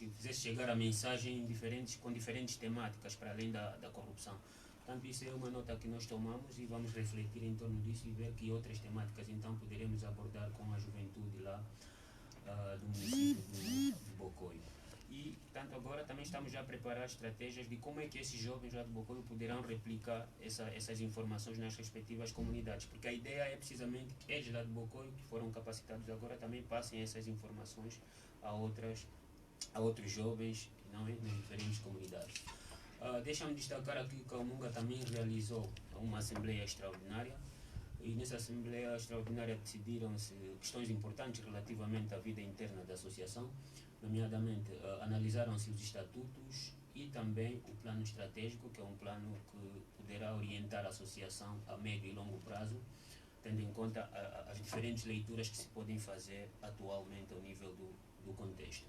que fizesse chegar a mensagem com diferentes temáticas para além da corrupção. Portanto, isso é uma nota que nós tomamos e vamos refletir em torno disso e ver que outras temáticas então poderemos abordar com a juventude lá do município de Bocoio. E, portanto, agora também estamos já a preparar estratégias de como é que esses jovens lá de Bocoio poderão replicar essas informações nas respectivas comunidades, porque a ideia é precisamente que eles lá de Bocoio, que foram capacitados agora, também passem essas informações a outros jovens, não é, nas diferentes comunidades. Deixa-me destacar aqui que a Umunga também realizou uma assembleia extraordinária, e nessa Assembleia Extraordinária decidiram-se questões importantes relativamente à vida interna da associação, nomeadamente analisaram-se os estatutos e também o plano estratégico, que é um plano que poderá orientar a associação a médio e longo prazo, tendo em conta as diferentes leituras que se podem fazer atualmente ao nível do contexto.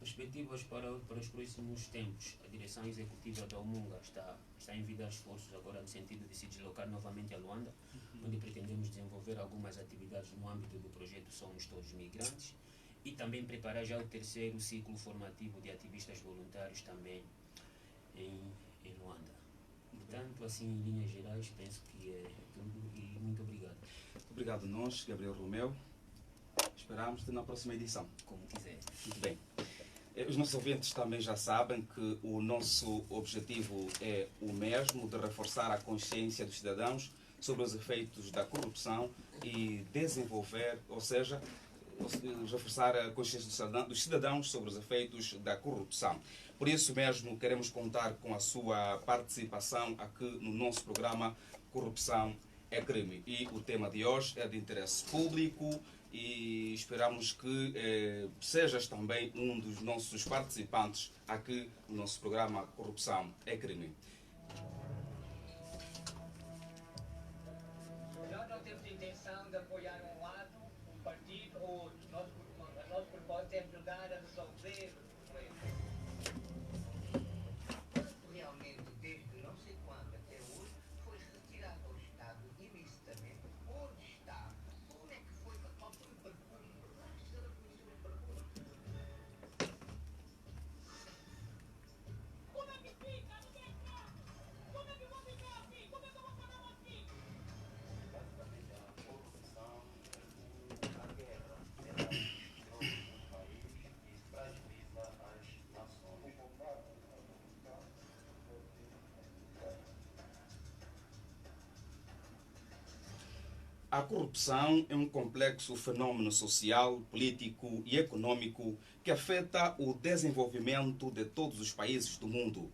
Perspectivas para os próximos tempos. A direção executiva da Umunga está a envidar esforços agora no sentido de se deslocar novamente a Luanda, onde pretendemos desenvolver algumas atividades no âmbito do projeto Somos Todos Migrantes e também preparar já o terceiro ciclo formativo de ativistas voluntários também em Luanda. Portanto, assim, em linhas gerais, penso que é tudo e muito obrigado. Obrigado a nós, Gabriel Romeu. Esperamos-te na próxima edição. Como quiser. Muito bem. Os nossos ouvintes também já sabem que o nosso objetivo é o mesmo, de reforçar a consciência dos cidadãos sobre os efeitos da corrupção e desenvolver, ou seja, reforçar a consciência dos cidadãos sobre os efeitos da corrupção. Por isso mesmo, queremos contar com a sua participação aqui no nosso programa Corrupção é Crime. E o tema de hoje é de interesse público e esperamos que sejas também um dos nossos participantes aqui no nosso programa Corrupção é Crime. Nós não temos intenção de apoiar um lado, um partido ou outro. A nossa proposta é ajudar a resolver o problema. Realmente, desde não sei quando até hoje, foi retirado ao Estado ilicitamente. Onde está? Como é que foi? Qual foi o percurso? Precisa conhecer o percurso. Como é que fica? Não tem carro? Como é que vou ficar assim? Como é que eu vou pagar uma ficha? Basicamente, a corrupção é uma guerra no país e fragiliza as nações. A corrupção é um complexo fenômeno social, político e econômico que afeta o desenvolvimento de todos os países do mundo,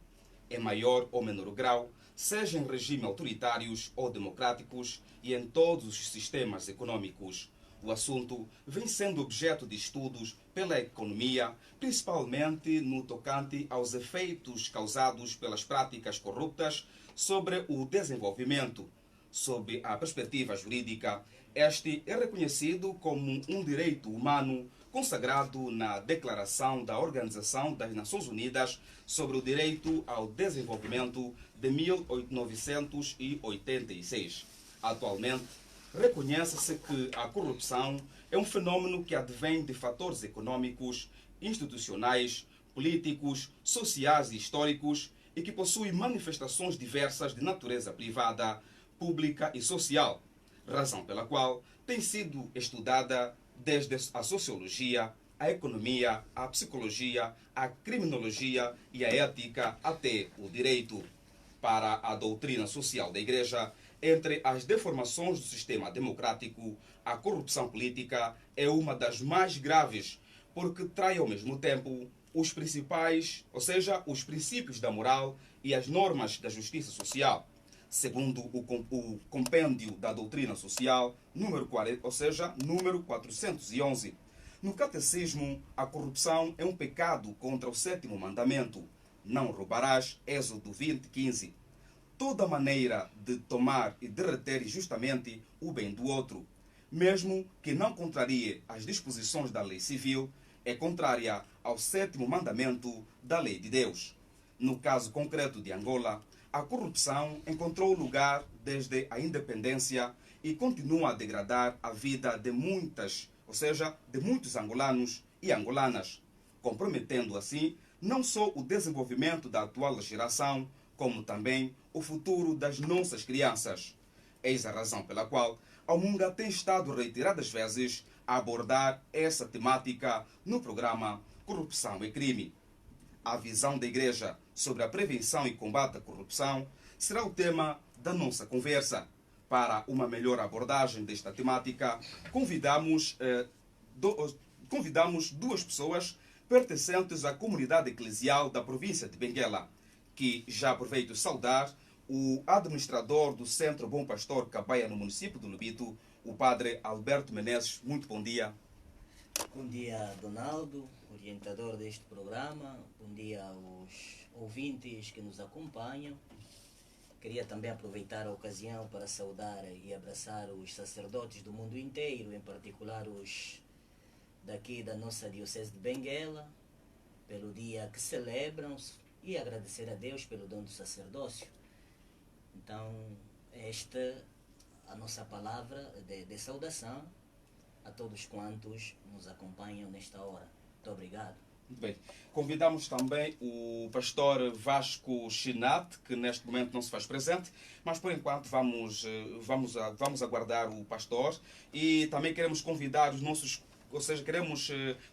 em maior ou menor grau, seja em regimes autoritários ou democráticos e em todos os sistemas econômicos. O assunto vem sendo objeto de estudos pela economia, principalmente no tocante aos efeitos causados pelas práticas corruptas sobre o desenvolvimento. Sob a perspectiva jurídica, este é reconhecido como um direito humano consagrado na Declaração da Organização das Nações Unidas sobre o Direito ao Desenvolvimento de 1986. Atualmente, reconhece-se que a corrupção é um fenômeno que advém de fatores econômicos, institucionais, políticos, sociais e históricos e que possui manifestações diversas de natureza privada, pública e social, razão pela qual tem sido estudada desde a sociologia, a economia, a psicologia, a criminologia e a ética até o direito. Para a doutrina social da Igreja, entre as deformações do sistema democrático, a corrupção política é uma das mais graves, porque trai ao mesmo tempo os principais, ou seja, os princípios da moral e as normas da justiça social. Segundo o compêndio da doutrina social, número 411. No catecismo, a corrupção é um pecado contra o sétimo mandamento. Não roubarás, Êxodo 20:15. Toda maneira de tomar e de reter injustamente o bem do outro, mesmo que não contrarie as disposições da lei civil, é contrária ao sétimo mandamento da lei de Deus. No caso concreto de Angola, a corrupção encontrou lugar desde a independência e continua a degradar a vida de muitos angolanos e angolanas, comprometendo assim não só o desenvolvimento da atual geração, como também o futuro das nossas crianças. Eis a razão pela qual a Munga tem estado reiteradas vezes a abordar essa temática no programa Corrupção e Crime. A visão da Igreja sobre a prevenção e combate à corrupção será o tema da nossa conversa. Para uma melhor abordagem desta temática, convidamos duas pessoas pertencentes à comunidade eclesial da província de Benguela, que já aproveito saudar o administrador do Centro Bom Pastor Cabaia, no município do Lubito, o padre Alberto Menezes. Muito bom dia. Bom dia, Donaldo, orientador deste programa. Bom dia aos ouvintes que nos acompanham. Queria também aproveitar a ocasião para saudar e abraçar os sacerdotes do mundo inteiro, em particular os daqui da nossa Diocese de Benguela, pelo dia que celebram, e agradecer a Deus pelo dom do sacerdócio. Então, esta a nossa palavra de saudação a todos quantos nos acompanham nesta hora. Muito obrigado. Muito bem. Convidamos também o pastor Vasco Chinat, que neste momento não se faz presente, mas por enquanto vamos aguardar o pastor, e também queremos convidar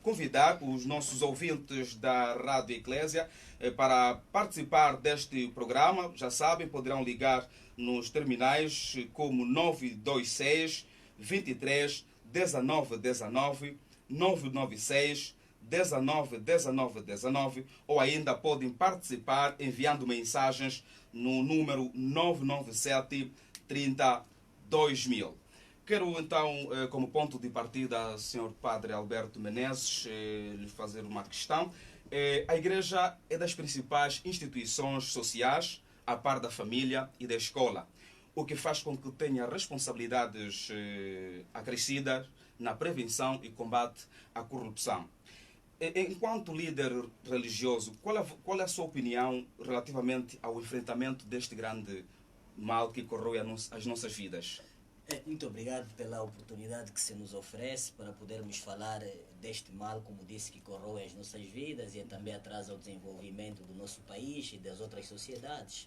convidar os nossos ouvintes da Rádio Eclésia para participar deste programa. Já sabem, poderão ligar nos terminais como 926 23 19 19, 996 19 19 19, ou ainda podem participar enviando mensagens no número 997 30 2000. Quero então, como ponto de partida, Sr. Padre Alberto Menezes, lhe fazer uma questão. A Igreja é das principais instituições sociais, a par da família e da escola, o que faz com que tenha responsabilidades acrescidas na prevenção e combate à corrupção. Enquanto líder religioso, qual é a sua opinião relativamente ao enfrentamento deste grande mal que corrói as nossas vidas? Muito obrigado pela oportunidade que se nos oferece para podermos falar deste mal, como disse, que corrói as nossas vidas e também atrasa o desenvolvimento do nosso país e das outras sociedades.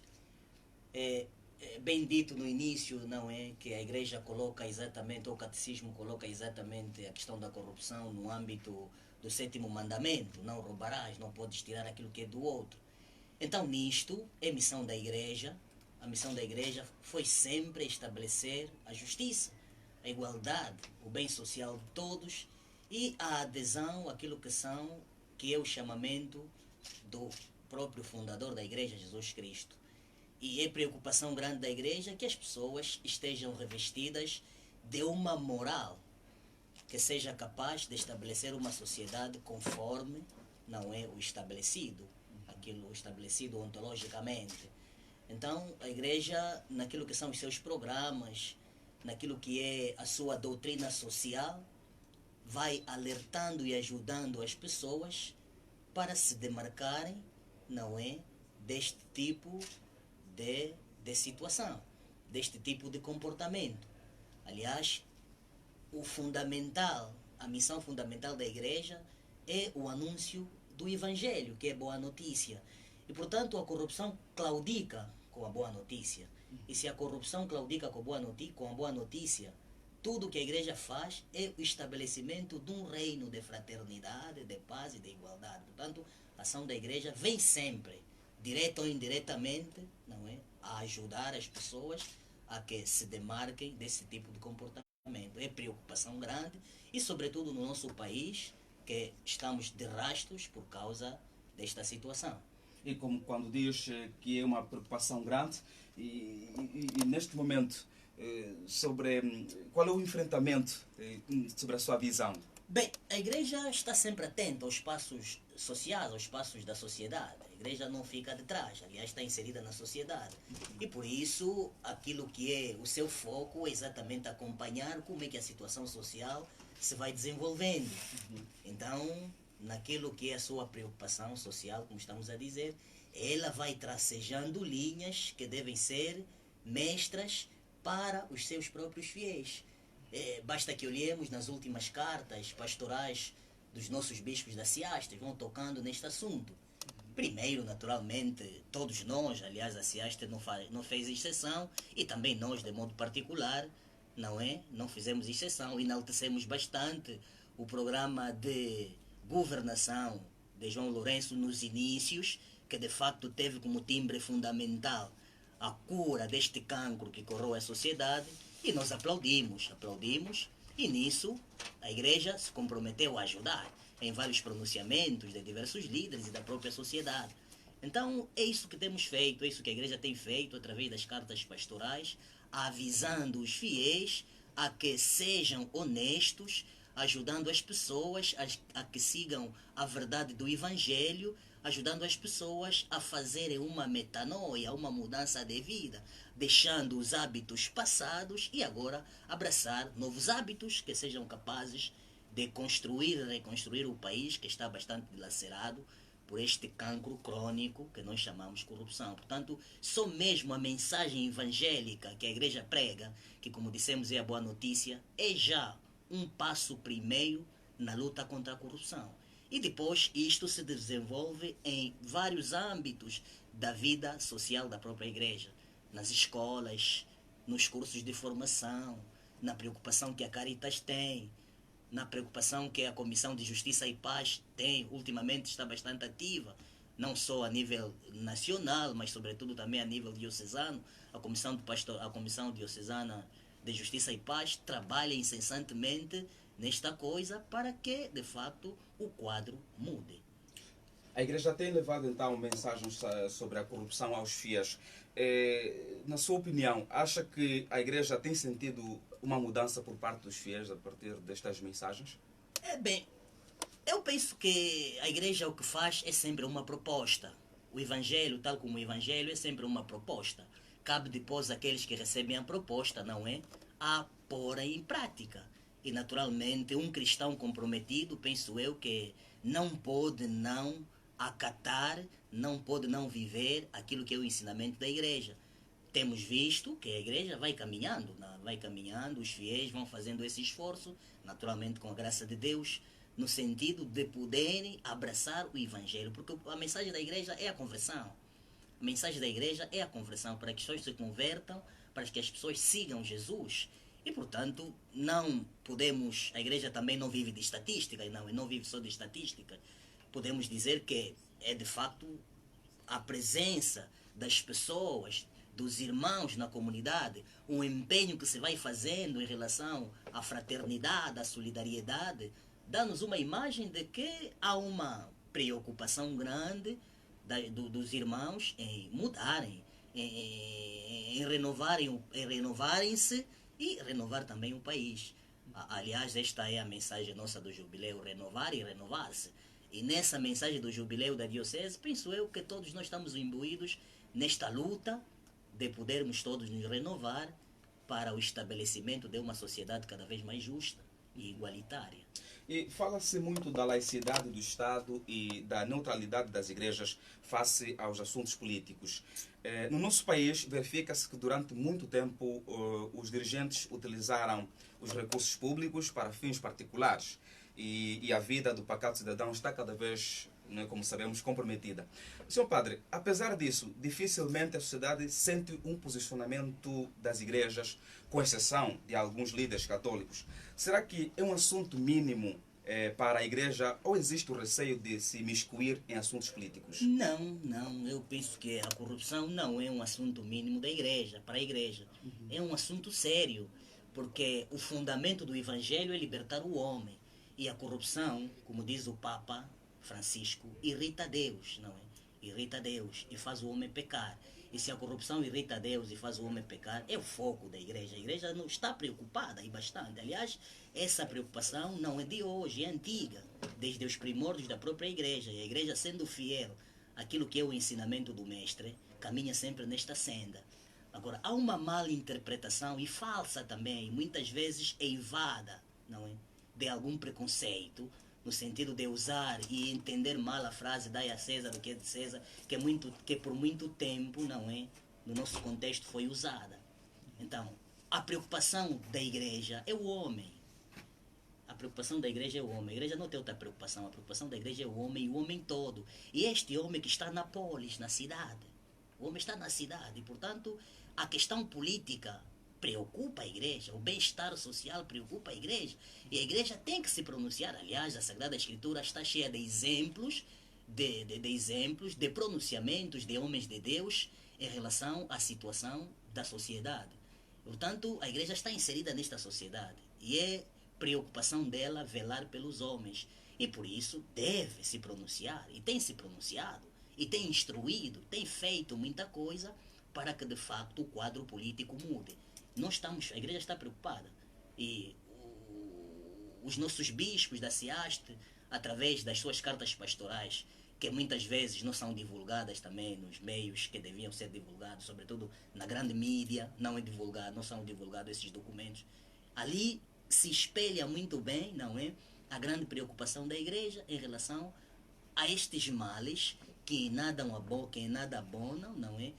Bem dito no início, não é, que a Igreja coloca exatamente, ou o Catecismo coloca exatamente a questão da corrupção no âmbito do 7º mandamento: não roubarás, não podes tirar aquilo que é do outro. Então, nisto, é missão da Igreja. A missão da Igreja foi sempre estabelecer a justiça, a igualdade, o bem social de todos e a adesão àquilo que é o chamamento do próprio fundador da Igreja, Jesus Cristo. E é preocupação grande da Igreja que as pessoas estejam revestidas de uma moral que seja capaz de estabelecer uma sociedade conforme não é o estabelecido, aquilo estabelecido ontologicamente. Então, a Igreja, naquilo que são os seus programas, naquilo que é a sua doutrina social, vai alertando e ajudando as pessoas para se demarcarem, não é, deste tipo de situação, deste tipo de comportamento. Aliás, a missão fundamental da Igreja é o anúncio do Evangelho, que é boa notícia. E, portanto, a corrupção claudica com a boa notícia. E se a corrupção claudica com a boa notícia, tudo o que a Igreja faz é o estabelecimento de um reino de fraternidade, de paz e de igualdade. Portanto, a ação da Igreja vem sempre, direta ou indiretamente, não é, a ajudar as pessoas a que se demarquem desse tipo de comportamento. É preocupação grande e, sobretudo, no nosso país, que estamos de rastros por causa desta situação. E como quando diz que é uma preocupação grande, e neste momento, qual é o enfrentamento sobre a sua visão? Bem, a Igreja está sempre atenta aos passos sociais, aos passos da sociedade. A Igreja não fica de trás, aliás, está inserida na sociedade. E por isso, aquilo que é o seu foco é exatamente acompanhar como é que a situação social se vai desenvolvendo. Então, naquilo que é a sua preocupação social, como estamos a dizer, ela vai tracejando linhas que devem ser mestras para os seus próprios fiéis. Basta que olhemos nas últimas cartas pastorais dos nossos bispos da Ciastas vão tocando neste assunto. Primeiro, naturalmente, todos nós, aliás, a Ciasta não fez exceção, e também nós, de modo particular, não é? Não fizemos exceção, enaltecemos bastante o programa de governação de João Lourenço nos inícios, que de facto teve como timbre fundamental a cura deste cancro que corroe a sociedade, e nós aplaudimos, e nisso a Igreja se comprometeu a ajudar em vários pronunciamentos de diversos líderes e da própria sociedade. Então é isso que temos feito, é isso que a Igreja tem feito através das cartas pastorais, avisando os fiéis a que sejam honestos, ajudando as pessoas a que sigam a verdade do Evangelho, ajudando as pessoas a fazerem uma metanoia, uma mudança de vida, deixando os hábitos passados e agora abraçar novos hábitos que sejam capazes de construir e reconstruir o país, que está bastante dilacerado por este cancro crônico que nós chamamos corrupção. Portanto, só mesmo a mensagem evangélica que a Igreja prega, que, como dissemos, é a boa notícia, é já um passo primeiro na luta contra a corrupção. E depois isto se desenvolve em vários âmbitos da vida social da própria Igreja, nas escolas, nos cursos de formação, na preocupação que a Caritas tem, na preocupação que a Comissão de Justiça e Paz tem, ultimamente está bastante ativa, não só a nível nacional, mas sobretudo também a nível diocesano. A Comissão Diocesana de Justiça e Paz trabalha incessantemente nesta coisa para que, de facto, o quadro mude. A Igreja tem levado, então, mensagens sobre a corrupção aos fiéis. Na sua opinião, acha que a Igreja tem sentido uma mudança por parte dos fiéis a partir destas mensagens? Bem, eu penso que a Igreja o que faz é sempre uma proposta. O Evangelho, tal como o Evangelho, é sempre uma proposta. Cabe depois àqueles que recebem a proposta, não é? A pôr em prática. E, naturalmente, um cristão comprometido, penso eu, que não pode não acatar, não pode não viver aquilo que é o ensinamento da Igreja. Temos visto que a Igreja vai caminhando, os fiéis vão fazendo esse esforço, naturalmente com a graça de Deus, no sentido de poderem abraçar o Evangelho, porque a mensagem da Igreja é a conversão. A mensagem da Igreja é a conversão, para que as pessoas se convertam, para que as pessoas sigam Jesus. E, portanto, não podemos, a Igreja também não vive de estatística, não vive só de estatística. Podemos dizer que é, de facto, a presença das pessoas, dos irmãos na comunidade, um empenho que se vai fazendo em relação à fraternidade, à solidariedade, dá-nos uma imagem de que há uma preocupação grande dos irmãos em mudarem, em renovarem-se e renovar também o país. Aliás, esta é a mensagem nossa do jubileu, renovar e renovar-se. E nessa mensagem do jubileu da Diocese, penso eu que todos nós estamos imbuídos nesta luta de podermos todos nos renovar para o estabelecimento de uma sociedade cada vez mais justa e igualitária. E fala-se muito da laicidade do Estado e da neutralidade das igrejas face aos assuntos políticos. No nosso país, verifica-se que durante muito tempo os dirigentes utilizaram os recursos públicos para fins particulares e a vida do pacato cidadão está cada vez, como sabemos, comprometida. Senhor Padre, apesar disso, dificilmente a sociedade sente um posicionamento das igrejas, com exceção de alguns líderes católicos. Será que é um assunto mínimo para a Igreja ou existe o receio de se imiscuir em assuntos políticos? Não. Eu penso que a corrupção não é um assunto mínimo da Igreja, para a Igreja. É um assunto sério, porque o fundamento do Evangelho é libertar o homem. E a corrupção, como diz o Papa Francisco, irrita Deus, não é? Irrita Deus e faz o homem pecar. E se a corrupção irrita Deus e faz o homem pecar, é o foco da Igreja. A Igreja não está preocupada e bastante. Aliás, essa preocupação não é de hoje, é antiga, desde os primórdios da própria Igreja. E a Igreja, sendo fiel àquilo que é o ensinamento do Mestre, caminha sempre nesta senda. Agora, há uma mala interpretação e falsa também, muitas vezes eivada, não é? De algum preconceito, no sentido de usar e entender mal a frase dai a César do que é de César, que por muito tempo, não é, no nosso contexto foi usada. Então, a preocupação da Igreja é o homem. A preocupação da igreja é o homem. A igreja não tem outra preocupação. A preocupação da igreja é o homem e o homem todo. E este homem que está na polis, na cidade. O homem está na cidade. E, portanto, a questão política preocupa a igreja. O bem-estar social preocupa a igreja. E a igreja tem que se pronunciar. Aliás, a Sagrada Escritura está cheia de exemplos, de pronunciamentos de homens de Deus em relação à situação da sociedade. Portanto, a igreja está inserida nesta sociedade. E é preocupação dela velar pelos homens. E por isso deve se pronunciar. E tem se pronunciado. E tem instruído. Tem feito muita coisa para que de facto o quadro político mude. A igreja está preocupada. E os nossos bispos da CIAST, através das suas cartas pastorais, que muitas vezes não são divulgadas também nos meios que deviam ser divulgados, sobretudo na grande mídia, não são divulgados esses documentos. Ali se espelha muito bem, não é, a grande preocupação da igreja em relação a estes males que nada abonam, não é,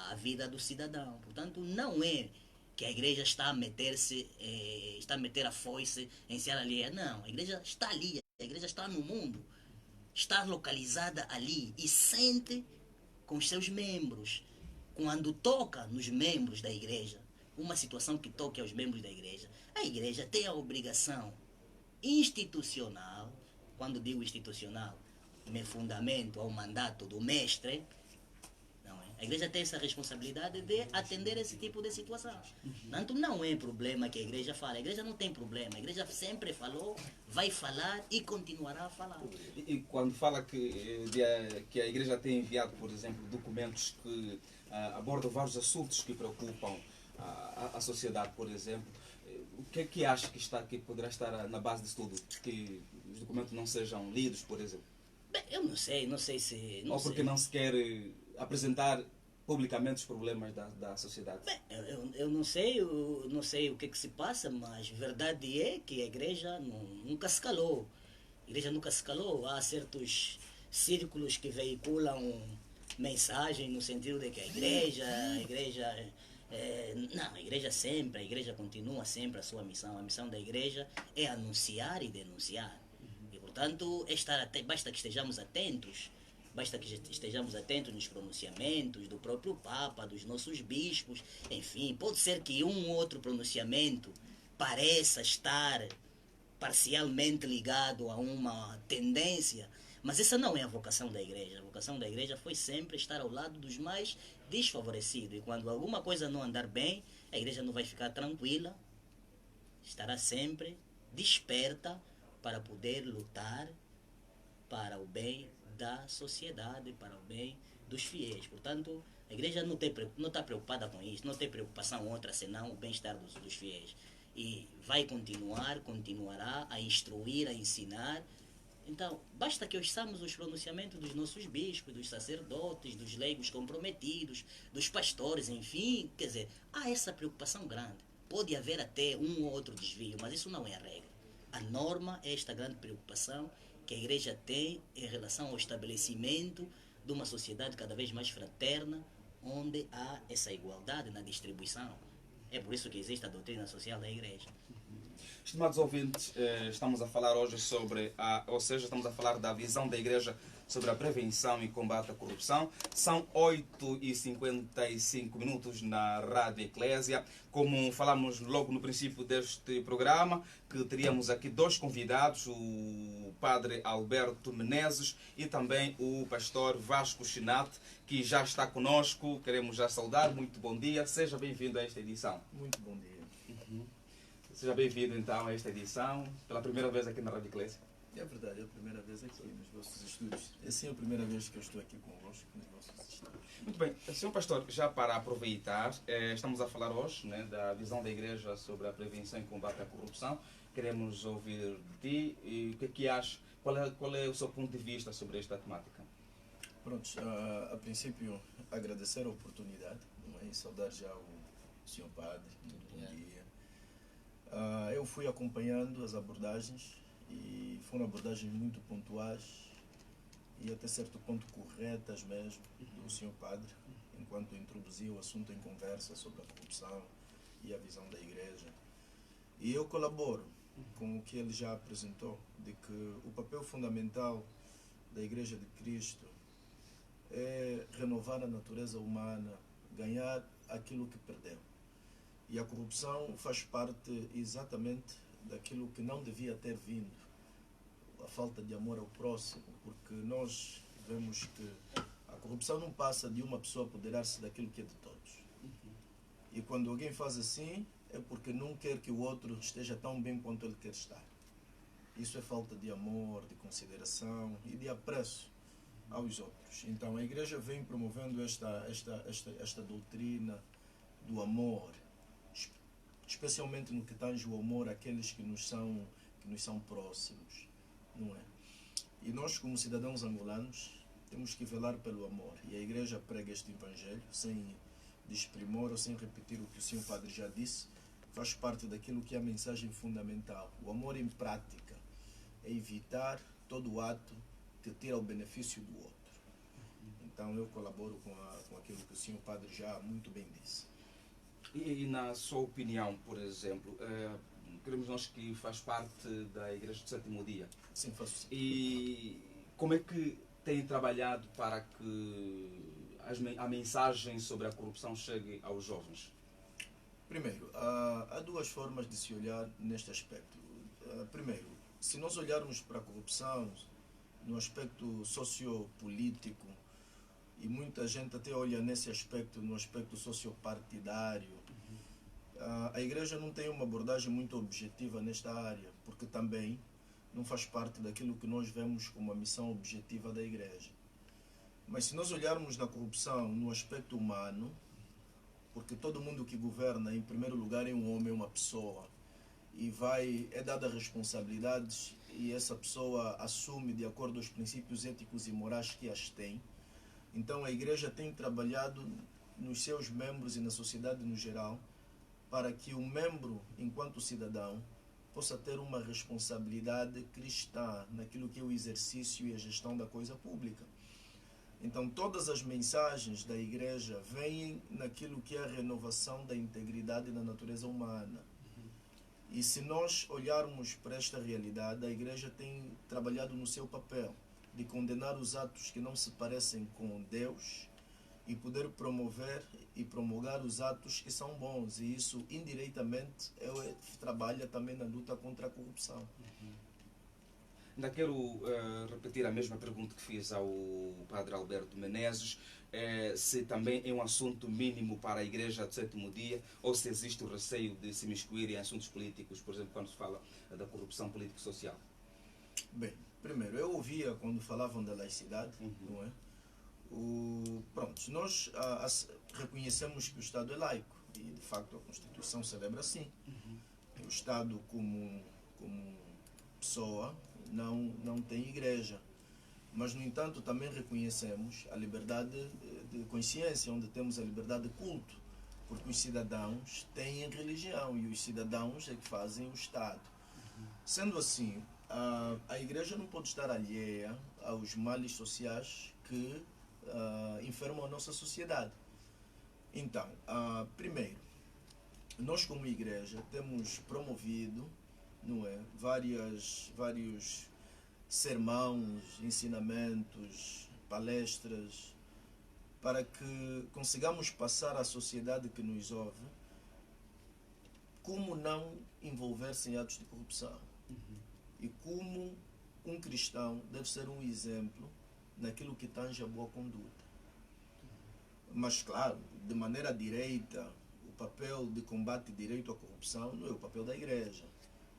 a vida do cidadão. Portanto, não é que a igreja está a meter a foice em ser alheia. Não, a igreja está ali, a igreja está no mundo, está localizada ali e sente com os seus membros. Quando toca nos membros da igreja, uma situação que toque aos membros da igreja, a igreja tem a obrigação institucional, quando digo institucional, me fundamento ao mandato do mestre, não é? A igreja tem essa responsabilidade de atender esse tipo de situação. Portanto, não é problema que a igreja fala. A igreja não tem problema. A igreja sempre falou, vai falar e continuará a falar. E quando fala que a igreja tem enviado, por exemplo, documentos que abordam vários assuntos que preocupam a sociedade, por exemplo, o que é que acha que poderá estar na base disso tudo? Que os documentos não sejam lidos, por exemplo? Bem, eu não sei se... Ou porque não se quer apresentar publicamente os problemas da sociedade? Bem, eu não sei o que se passa, mas verdade é que a igreja nunca se calou. A igreja nunca se calou. Há certos círculos que veiculam mensagem no sentido de que a igreja não, a igreja continua sempre a sua missão. A missão da igreja é anunciar e denunciar. E, portanto, basta que estejamos atentos. Basta que estejamos atentos nos pronunciamentos do próprio Papa, dos nossos bispos. Enfim, pode ser que um ou outro pronunciamento pareça estar parcialmente ligado a uma tendência, mas essa não é a vocação da igreja. A vocação da igreja foi sempre estar ao lado dos mais desfavorecidos. E quando alguma coisa não andar bem, a igreja não vai ficar tranquila, estará sempre desperta para poder lutar para o bem da sociedade, para o bem dos fiéis. Portanto, a igreja não está preocupada com isso, não tem preocupação outra senão o bem-estar dos fiéis. E vai continuará a instruir, a ensinar. Então, basta que ouçamos os pronunciamentos dos nossos bispos, dos sacerdotes, dos leigos comprometidos, dos pastores, enfim. Quer dizer, há essa preocupação grande. Pode haver até um ou outro desvio, mas isso não é a regra. A norma é esta grande preocupação que a igreja tem em relação ao estabelecimento de uma sociedade cada vez mais fraterna, onde há essa igualdade na distribuição. É por isso que existe a doutrina social da igreja. Estimados ouvintes, estamos a falar hoje estamos a falar da visão da igreja sobre a prevenção e combate à corrupção. São 8h55 na Rádio Eclésia. Como falamos logo no princípio deste programa, que teríamos aqui dois convidados, o padre Alberto Menezes e também o pastor Vasco Chinate, que já está conosco. Queremos já saudar. Muito bom dia. Seja bem-vindo a esta edição. Muito bom dia. Seja bem-vindo então a esta edição, pela primeira vez aqui na Rádio Eclésia. É verdade, é a primeira vez aqui nos vossos estúdios. É sim a primeira vez que eu estou aqui convosco nos vossos estúdios. Muito bem, Sr. Pastor, já para aproveitar, estamos a falar hoje, né, da visão da Igreja sobre a prevenção e combate à corrupção. Queremos ouvir de ti e o que é que achas, qual é o seu ponto de vista sobre esta temática? Pronto, a princípio agradecer a oportunidade, não é? E saudar já o Sr. Padre, muito bom dia. Eu fui acompanhando as abordagens e foram abordagens muito pontuais e até certo ponto corretas mesmo do Sr. Padre, enquanto introduziu o assunto em conversa sobre a corrupção e a visão da igreja. E eu colaboro com o que ele já apresentou, de que o papel fundamental da Igreja de Cristo é renovar a natureza humana, ganhar aquilo que perdeu. E a corrupção faz parte exatamente daquilo que não devia ter vindo, a falta de amor ao próximo, porque nós vemos que a corrupção não passa de uma pessoa apoderar-se daquilo que é de todos. E quando alguém faz assim, é porque não quer que o outro esteja tão bem quanto ele quer estar. Isso é falta de amor, de consideração e de apreço aos outros. Então a Igreja vem promovendo esta doutrina do amor, especialmente no que tange o amor àqueles que nos são próximos, não é? E nós, como cidadãos angolanos, temos que velar pelo amor. E a Igreja prega este Evangelho sem desprimor ou sem repetir o que o Senhor Padre já disse. Faz parte daquilo que é a mensagem fundamental. O amor em prática é evitar todo o ato que tira o benefício do outro. Então eu colaboro com aquilo que o Senhor Padre já muito bem disse. E na sua opinião, por exemplo, queremos nós que faz parte da Igreja do Sétimo Dia. Sim, faço sim. E como é que tem trabalhado para que a mensagem sobre a corrupção chegue aos jovens? Primeiro, há duas formas de se olhar neste aspecto. Primeiro, se nós olharmos para a corrupção no aspecto sociopolítico, e muita gente até olha nesse aspecto, no aspecto sociopartidário, a Igreja não tem uma abordagem muito objetiva nesta área, porque também não faz parte daquilo que nós vemos como a missão objetiva da Igreja. Mas se nós olharmos na corrupção no aspecto humano, porque todo mundo que governa, em primeiro lugar, é um homem, uma pessoa, e é dada responsabilidades, e essa pessoa assume de acordo aos princípios éticos e morais que as tem. Então a Igreja tem trabalhado nos seus membros e na sociedade no geral para que o membro, enquanto cidadão, possa ter uma responsabilidade cristã naquilo que é o exercício e a gestão da coisa pública. Então todas as mensagens da Igreja vêm naquilo que é a renovação da integridade da natureza humana. E se nós olharmos para esta realidade, a Igreja tem trabalhado no seu papel de condenar os atos que não se parecem com Deus e poder promover e promulgar os atos que são bons. E isso, indiretamente, trabalha também na luta contra a corrupção. Ainda quero repetir a mesma pergunta que fiz ao Padre Alberto Menezes, se também é um assunto mínimo para a Igreja do Sétimo Dia, ou se existe o receio de se miscuir em assuntos políticos, por exemplo, quando se fala da corrupção político-social. Bem, primeiro, eu ouvia quando falavam da laicidade, não é? Pronto, nós reconhecemos que o Estado é laico, e de facto a Constituição celebra assim. O Estado como pessoa não tem igreja. Mas, no entanto, também reconhecemos a liberdade de consciência, onde temos a liberdade de culto, porque os cidadãos têm religião e os cidadãos é que fazem o Estado. Sendo assim, a Igreja não pode estar alheia aos males sociais que enfermam a nossa sociedade. Então, primeiro, nós como Igreja temos promovido, não é, vários sermãos, ensinamentos, palestras, para que consigamos passar à sociedade que nos ouve como não envolver-se em atos de corrupção. E como um cristão deve ser um exemplo naquilo que tange a boa conduta. Mas, claro, de maneira direita, o papel de combate direito à corrupção não é o papel da Igreja.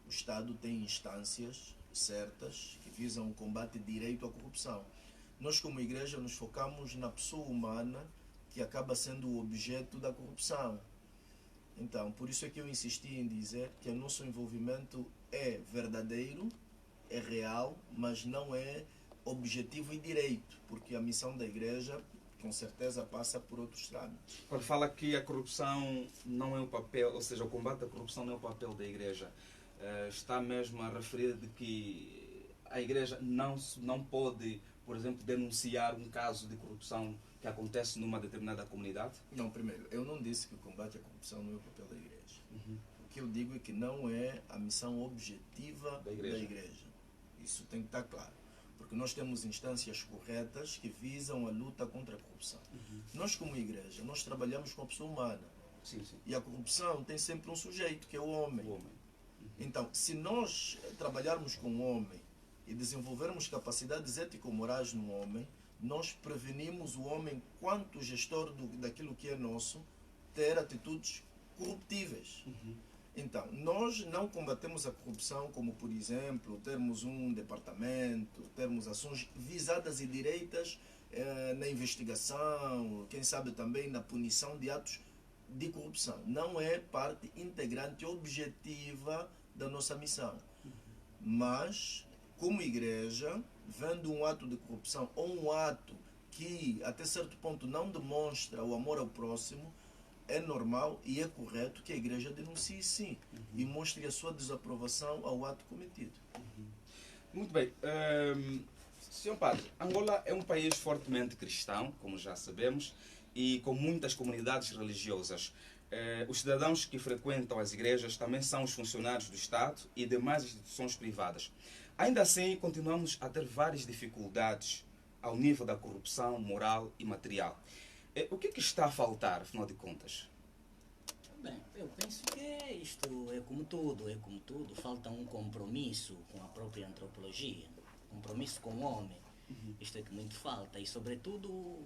O Estado tem instâncias certas que visam o combate direito à corrupção. Nós, como Igreja, nos focamos na pessoa humana que acaba sendo o objeto da corrupção. Então, por isso é que eu insisti em dizer que o nosso envolvimento é verdadeiro, é real, mas não é objetivo e direito, porque a missão da Igreja, com certeza, passa por outros trâmites. Quando fala que a corrupção não é o papel, ou seja, o combate à corrupção não é o papel da Igreja, está mesmo a referir de que a Igreja não pode, por exemplo, denunciar um caso de corrupção que acontece numa determinada comunidade? Não, primeiro, eu não disse que o combate à corrupção não é o papel da Igreja. O que eu digo é que não é a missão objetiva Da igreja. da igreja. Isso tem que estar claro. Porque nós temos instâncias corretas que visam a luta contra a corrupção. Nós, como igreja, nós trabalhamos com a pessoa humana. Sim, sim. E a corrupção tem sempre um sujeito, que é o homem. O homem. Então, se nós trabalharmos com o homem e desenvolvermos capacidades ético-morais no homem, nós prevenimos o homem, quanto gestor daquilo que é nosso, ter atitudes corruptíveis. Então, nós não combatemos a corrupção como, por exemplo, termos um departamento, termos ações visadas e direitas na investigação, quem sabe também na punição de atos de corrupção. Não é parte integrante objetiva da nossa missão. Mas, como igreja, vendo um ato de corrupção ou um ato que até certo ponto não demonstra o amor ao próximo, é normal e é correto que a igreja denuncie sim e mostre a sua desaprovação ao ato cometido. Muito bem. Senhor Padre, Angola é um país fortemente cristão, como já sabemos, e com muitas comunidades religiosas. Os cidadãos que frequentam as igrejas também são os funcionários do Estado e demais instituições privadas. Ainda assim, continuamos a ter várias dificuldades ao nível da corrupção moral e material. O que está a faltar, afinal de contas? Bem, eu penso que isto é como tudo, falta um compromisso com a própria antropologia, compromisso com o homem. Isto é que muito falta e, sobretudo,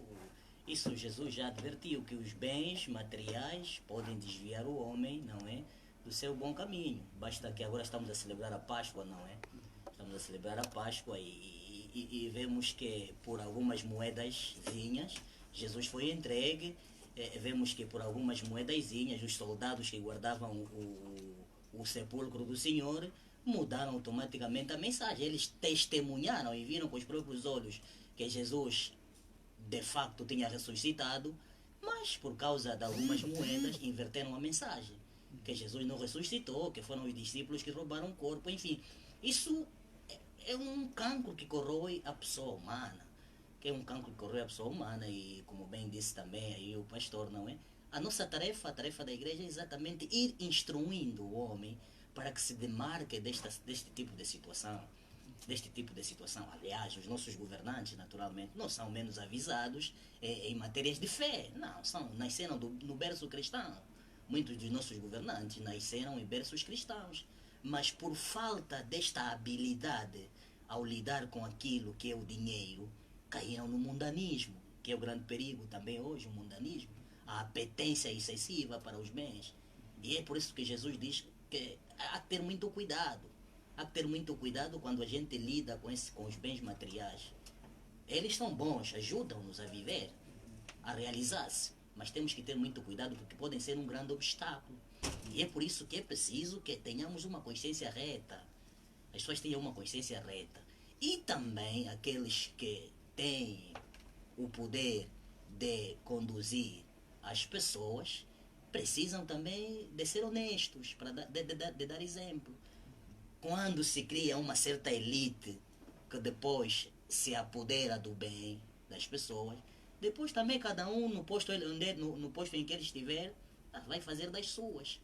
isso Jesus já advertiu, que os bens materiais podem desviar o homem, não é, do seu bom caminho. Basta que agora estamos a celebrar a Páscoa, não é? Estamos a celebrar a Páscoa e vemos que por algumas moedazinhas Jesus foi entregue. Vemos que por algumas moedazinhas os soldados que guardavam o sepulcro do Senhor mudaram automaticamente a mensagem. Eles testemunharam e viram com os próprios olhos que Jesus de facto tinha ressuscitado, mas por causa de algumas moedas inverteram a mensagem, que Jesus não ressuscitou, que foram os discípulos que roubaram o corpo. Enfim, isso é um cancro que corrói a pessoa humana, e como bem disse também aí o pastor, não é? A nossa tarefa, a tarefa da igreja é exatamente ir instruindo o homem para que se demarque deste tipo de situação. Aliás, os nossos governantes, naturalmente, não são menos avisados em matérias de fé. Não, nasceram no berço cristão. Muitos dos nossos governantes nasceram em berços cristãos. Mas por falta desta habilidade ao lidar com aquilo que é o dinheiro, caíram no mundanismo, que é o grande perigo também hoje, o mundanismo, a apetência excessiva para os bens. E é por isso que Jesus diz que há que ter muito cuidado. Há que ter muito cuidado quando a gente lida com os bens materiais. Eles são bons, ajudam-nos a viver, a realizar-se, mas temos que ter muito cuidado porque podem ser um grande obstáculo. E é por isso que é preciso que tenhamos uma consciência reta. As pessoas tenham uma consciência reta. E também aqueles que têm o poder de conduzir as pessoas precisam também de ser honestos, de dar exemplo. Quando se cria uma certa elite que depois se apodera do bem das pessoas, depois também cada um no posto em que ele estiver vai fazer das suas.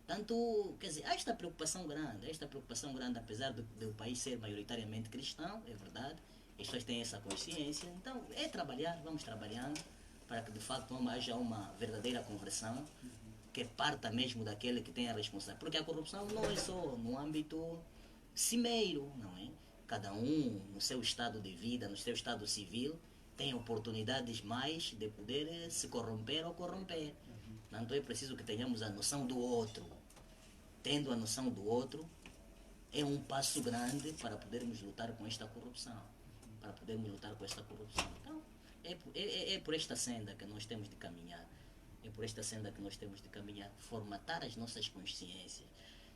Tanto, quer dizer, há esta preocupação grande, apesar do país ser maioritariamente cristão, é verdade, as pessoas têm essa consciência. Então, vamos trabalhando para que de facto haja uma verdadeira conversão que parta mesmo daquele que tem a responsabilidade. Porque a corrupção não é só no âmbito cimeiro, não é? Cada um no seu estado de vida, no seu estado civil, tem oportunidades mais de poder se corromper ou corromper. Portanto, é preciso que tenhamos a noção do outro. Tendo a noção do outro, é um passo grande para podermos lutar com esta corrupção. Então, é por esta senda que nós temos de caminhar. Formatar as nossas consciências.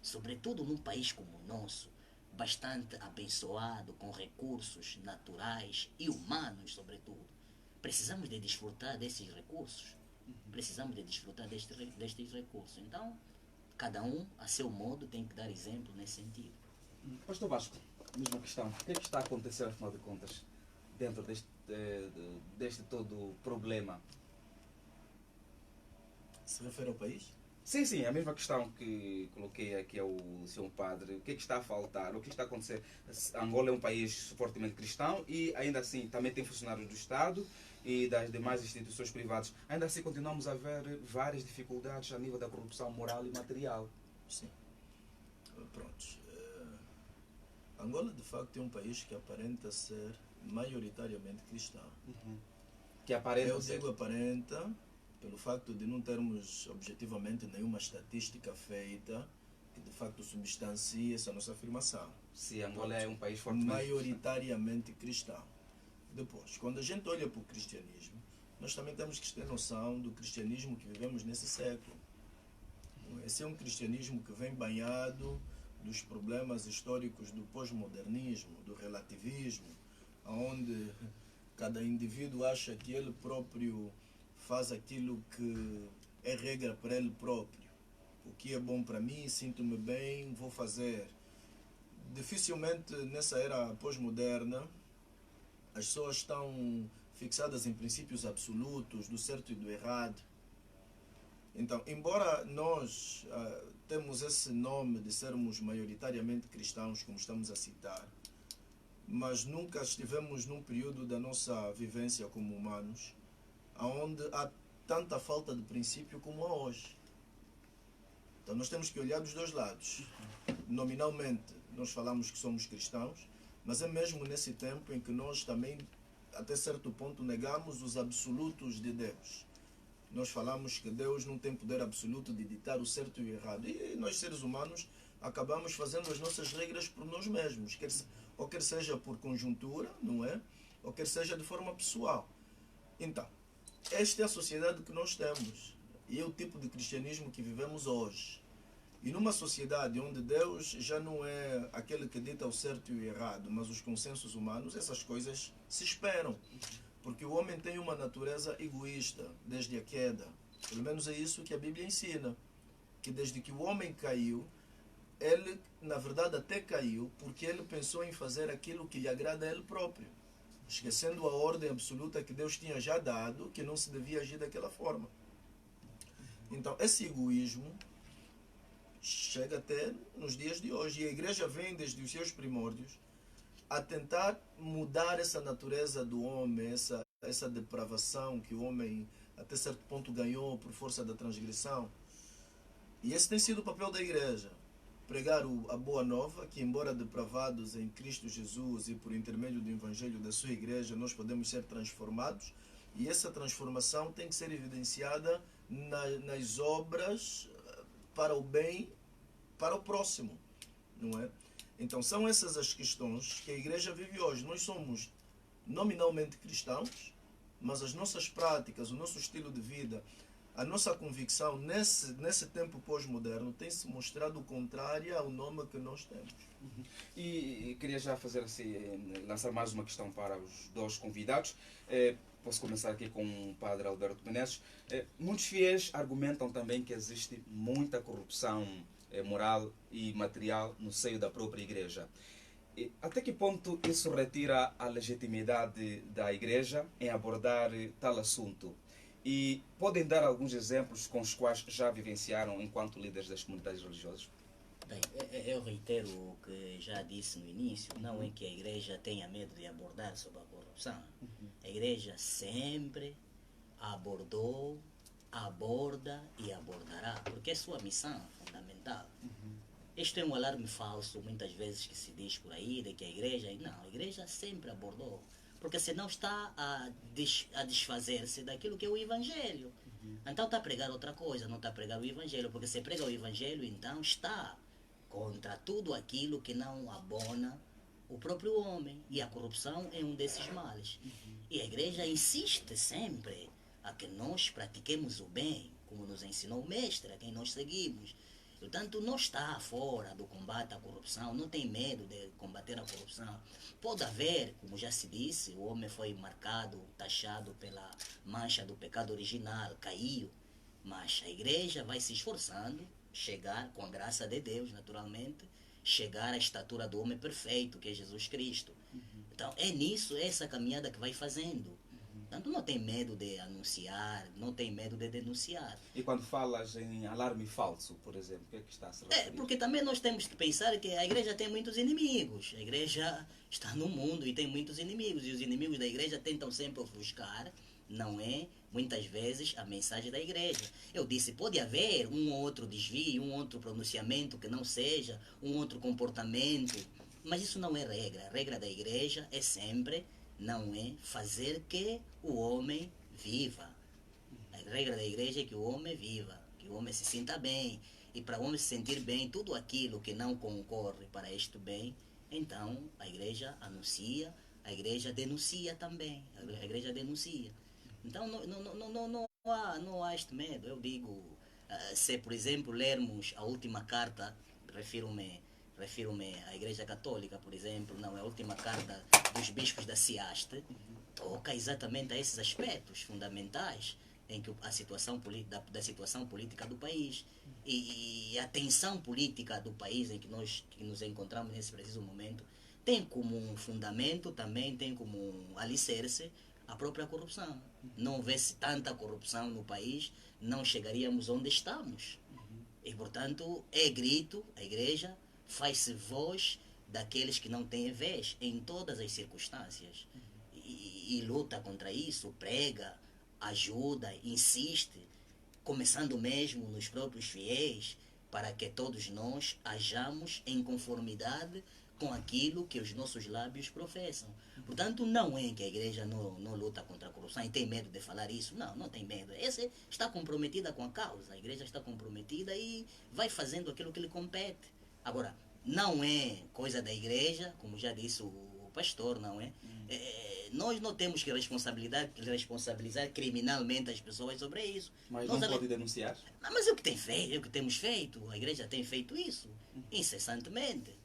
Sobretudo num país como o nosso, bastante abençoado, com recursos naturais e humanos, sobretudo. Precisamos de desfrutar desses recursos. Destes recursos. Então, cada um, a seu modo, tem que dar exemplo nesse sentido. Pastor Vasco, mesma questão. O que é que está a acontecer, afinal de contas, dentro deste todo problema? Se refere ao país? Sim, sim, a mesma questão que coloquei aqui ao senhor padre. O que é que está a faltar? O que está a acontecer? Angola é um país fortemente cristão e ainda assim também tem funcionários do Estado e das demais instituições privadas. Ainda assim continuamos a ver várias dificuldades a nível da corrupção moral e material. Sim. Pronto. Angola, de facto, é um país que aparenta ser maioritariamente cristão. Que aparenta Eu ser. digo aparenta pelo facto de não termos objetivamente nenhuma estatística feita que de facto substancie essa nossa afirmação. Se Angola é um país fortemente Maioritariamente cristão. Depois, quando a gente olha para o cristianismo, nós também temos que ter noção do cristianismo que vivemos nesse século. Esse é um cristianismo que vem banhado dos problemas históricos do pós-modernismo, do relativismo, onde cada indivíduo acha que ele próprio faz aquilo que é regra para ele próprio. O que é bom para mim, sinto-me bem, vou fazer. Dificilmente nessa era pós-moderna as pessoas estão fixadas em princípios absolutos do certo e do errado. Então, embora nós temos esse nome de sermos maioritariamente cristãos, como estamos a citar, mas nunca estivemos num período da nossa vivência como humanos onde há tanta falta de princípio como há hoje. Então nós temos que olhar dos dois lados. Nominalmente nós falamos que somos cristãos, mas é mesmo nesse tempo em que nós também, até certo ponto, negamos os absolutos de Deus. Nós falamos que Deus não tem poder absoluto de ditar o certo e o errado. E nós, seres humanos, acabamos fazendo as nossas regras por nós mesmos, quer seja por conjuntura, não é? Ou quer seja de forma pessoal. Então, esta é a sociedade que nós temos e é o tipo de cristianismo que vivemos hoje. E numa sociedade onde Deus já não é aquele que dita o certo e o errado, mas os consensos humanos, essas coisas se esperam. Porque o homem tem uma natureza egoísta desde a queda. Pelo menos é isso que a Bíblia ensina. Que desde que o homem caiu, ele, na verdade, até caiu porque ele pensou em fazer aquilo que lhe agrada a ele próprio, esquecendo a ordem absoluta que Deus tinha já dado, que não se devia agir daquela forma. Então, esse egoísmo chega até nos dias de hoje. E a igreja vem, desde os seus primórdios, a tentar mudar essa natureza do homem, essa depravação que o homem, até certo ponto, ganhou por força da transgressão. E esse tem sido o papel da igreja. Pregar a boa nova, que embora depravados em Cristo Jesus e por intermédio do Evangelho da sua igreja, nós podemos ser transformados. E essa transformação tem que ser evidenciada nas obras para o bem, para o próximo, não é? Então são essas as questões que a igreja vive hoje. Nós somos nominalmente cristãos, mas as nossas práticas, o nosso estilo de vida, a nossa convicção nesse tempo pós-moderno tem se mostrado contrária ao nome que nós temos. E queria já fazer assim, lançar mais uma questão para os dois convidados. Posso começar aqui com o padre Alberto Menezes. Muitos fiéis argumentam também que existe muita corrupção moral e material no seio da própria igreja. Até que ponto isso retira a legitimidade da igreja em abordar tal assunto? E podem dar alguns exemplos com os quais já vivenciaram enquanto líderes das comunidades religiosas? Bem, eu reitero o que já disse no início, não é que a igreja tenha medo de abordar sobre a corrupção. A igreja sempre abordou, aborda e abordará, porque é sua missão fundamental. Isto é um alarme falso, muitas vezes, que se diz por aí, de que a igreja... Não, a igreja sempre abordou, porque senão está a desfazer-se daquilo que é o Evangelho. Então está a pregar outra coisa, não está a pregar o Evangelho, porque se prega o Evangelho, então está contra tudo aquilo que não abona o próprio homem. E a corrupção é um desses males. E a igreja insiste sempre a que nós pratiquemos o bem, como nos ensinou o Mestre, a quem nós seguimos. Portanto, não está fora do combate à corrupção, não tem medo de combater a corrupção. Pode haver, como já se disse, o homem foi marcado, taxado pela mancha do pecado original, caiu. Mas a igreja vai se esforçando, chegar, com a graça de Deus, naturalmente, chegar à estatura do homem perfeito, que é Jesus Cristo. Então, é nisso, é essa caminhada que vai fazendo. Portanto, não tem medo de anunciar, não tem medo de denunciar. E quando falas em alarme falso, por exemplo, o que é que está a se referir? Porque também nós temos que pensar que a igreja tem muitos inimigos. A igreja está no mundo e tem muitos inimigos. E os inimigos da igreja tentam sempre ofuscar, não é? Muitas vezes a mensagem da igreja. Eu disse, pode haver um ou outro desvio, um outro pronunciamento que não seja, um outro comportamento. Mas isso não é regra. A regra da igreja é sempre, não é? Fazer que o homem viva. A regra da igreja é que o homem viva, que o homem se sinta bem. E para o homem se sentir bem, tudo aquilo que não concorre para este bem, então a igreja anuncia, a igreja denuncia também. A igreja denuncia. Então não há este medo. Eu digo, se por exemplo lermos a última carta, refiro-me à Igreja Católica, por exemplo, não, é a última carta dos bispos da Ciaste, toca exatamente a esses aspectos fundamentais em que a situação da situação política do país e a tensão política do país em que nós nos encontramos nesse preciso momento tem como um fundamento, também tem como um alicerce a própria corrupção. Não houvesse tanta corrupção no país, não chegaríamos onde estamos. E, portanto, é grito, a igreja faz-se voz daqueles que não têm vez em todas as circunstâncias. E luta contra isso, prega, ajuda, insiste, começando mesmo nos próprios fiéis, para que todos nós hajamos em conformidade com aquilo que os nossos lábios professam. Portanto, não é que a igreja não luta contra a corrupção e tem medo de falar isso. Não, não tem medo. Essa está comprometida com a causa. A igreja está comprometida e vai fazendo aquilo que lhe compete. Agora, não é coisa da igreja, como já disse o pastor, não é? Nós não temos que responsabilizar criminalmente as pessoas sobre isso. Mas nós não pode denunciar? Não, mas é o que tem feito, é o que temos feito. A igreja tem feito isso incessantemente.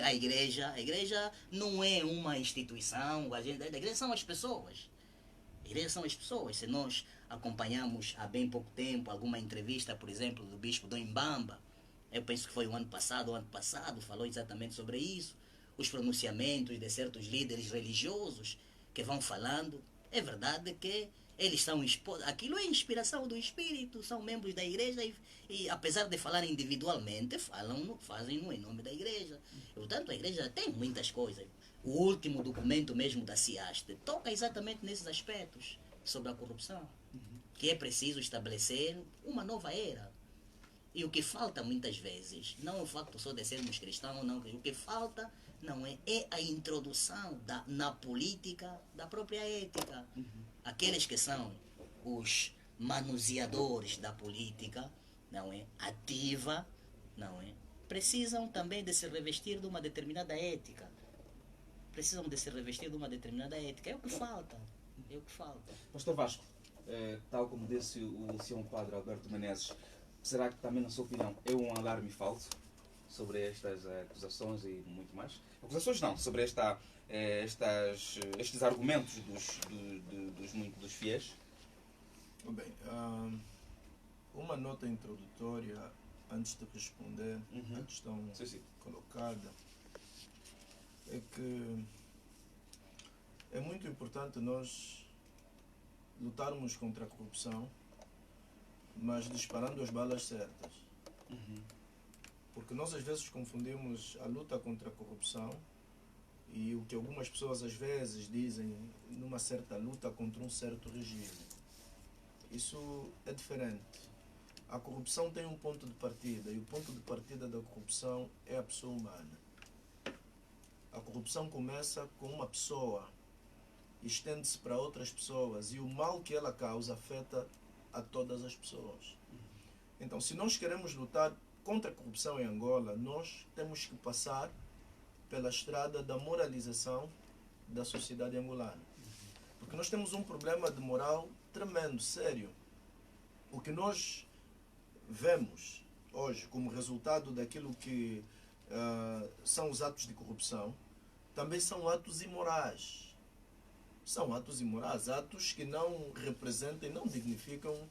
A igreja não é uma instituição, a igreja são as pessoas. A igreja são as pessoas. Se nós acompanhamos há bem pouco tempo alguma entrevista, por exemplo, do bispo do Imbamba, eu penso que foi o ano passado, falou exatamente sobre isso. Os pronunciamentos de certos líderes religiosos que vão falando, é verdade que eles são aquilo é inspiração do Espírito, são membros da igreja e apesar de falar individualmente, fazem-no em nome da igreja. E, portanto, a igreja tem muitas coisas. O último documento mesmo da CIAST toca exatamente nesses aspectos sobre a corrupção, que é preciso estabelecer uma nova era. E o que falta muitas vezes, não é o facto só de sermos cristãos, não, o que falta não é a introdução na política da própria ética. Aqueles que são os manuseadores da política, não é, ativa, não é, precisam também de se revestir de uma determinada ética. Precisam de se revestir de uma determinada ética. É o que falta. É o que falta. Pastor Vasco, tal como disse o senhor padre Alberto Menezes, será que também, na sua opinião, é um alarme falso sobre estas acusações e muito mais? Acusações não, sobre estes argumentos dos fiéis? Bem, uma nota introdutória antes de responder à questão colocada é que é muito importante nós lutarmos contra a corrupção, mas disparando as balas certas. Porque nós às vezes confundimos a luta contra a corrupção e o que algumas pessoas às vezes dizem numa certa luta contra um certo regime. Isso é diferente. A corrupção tem um ponto de partida e o ponto de partida da corrupção é a pessoa humana. A corrupção começa com uma pessoa, estende-se para outras pessoas e o mal que ela causa afeta a todas as pessoas. Então, se nós queremos lutar contra a corrupção em Angola, nós temos que passar pela estrada da moralização da sociedade angolana. Porque nós temos um problema de moral tremendo, sério. O que nós vemos hoje como resultado daquilo que são os atos de corrupção, também são atos imorais. São atos imorais, atos que não representam e não dignificam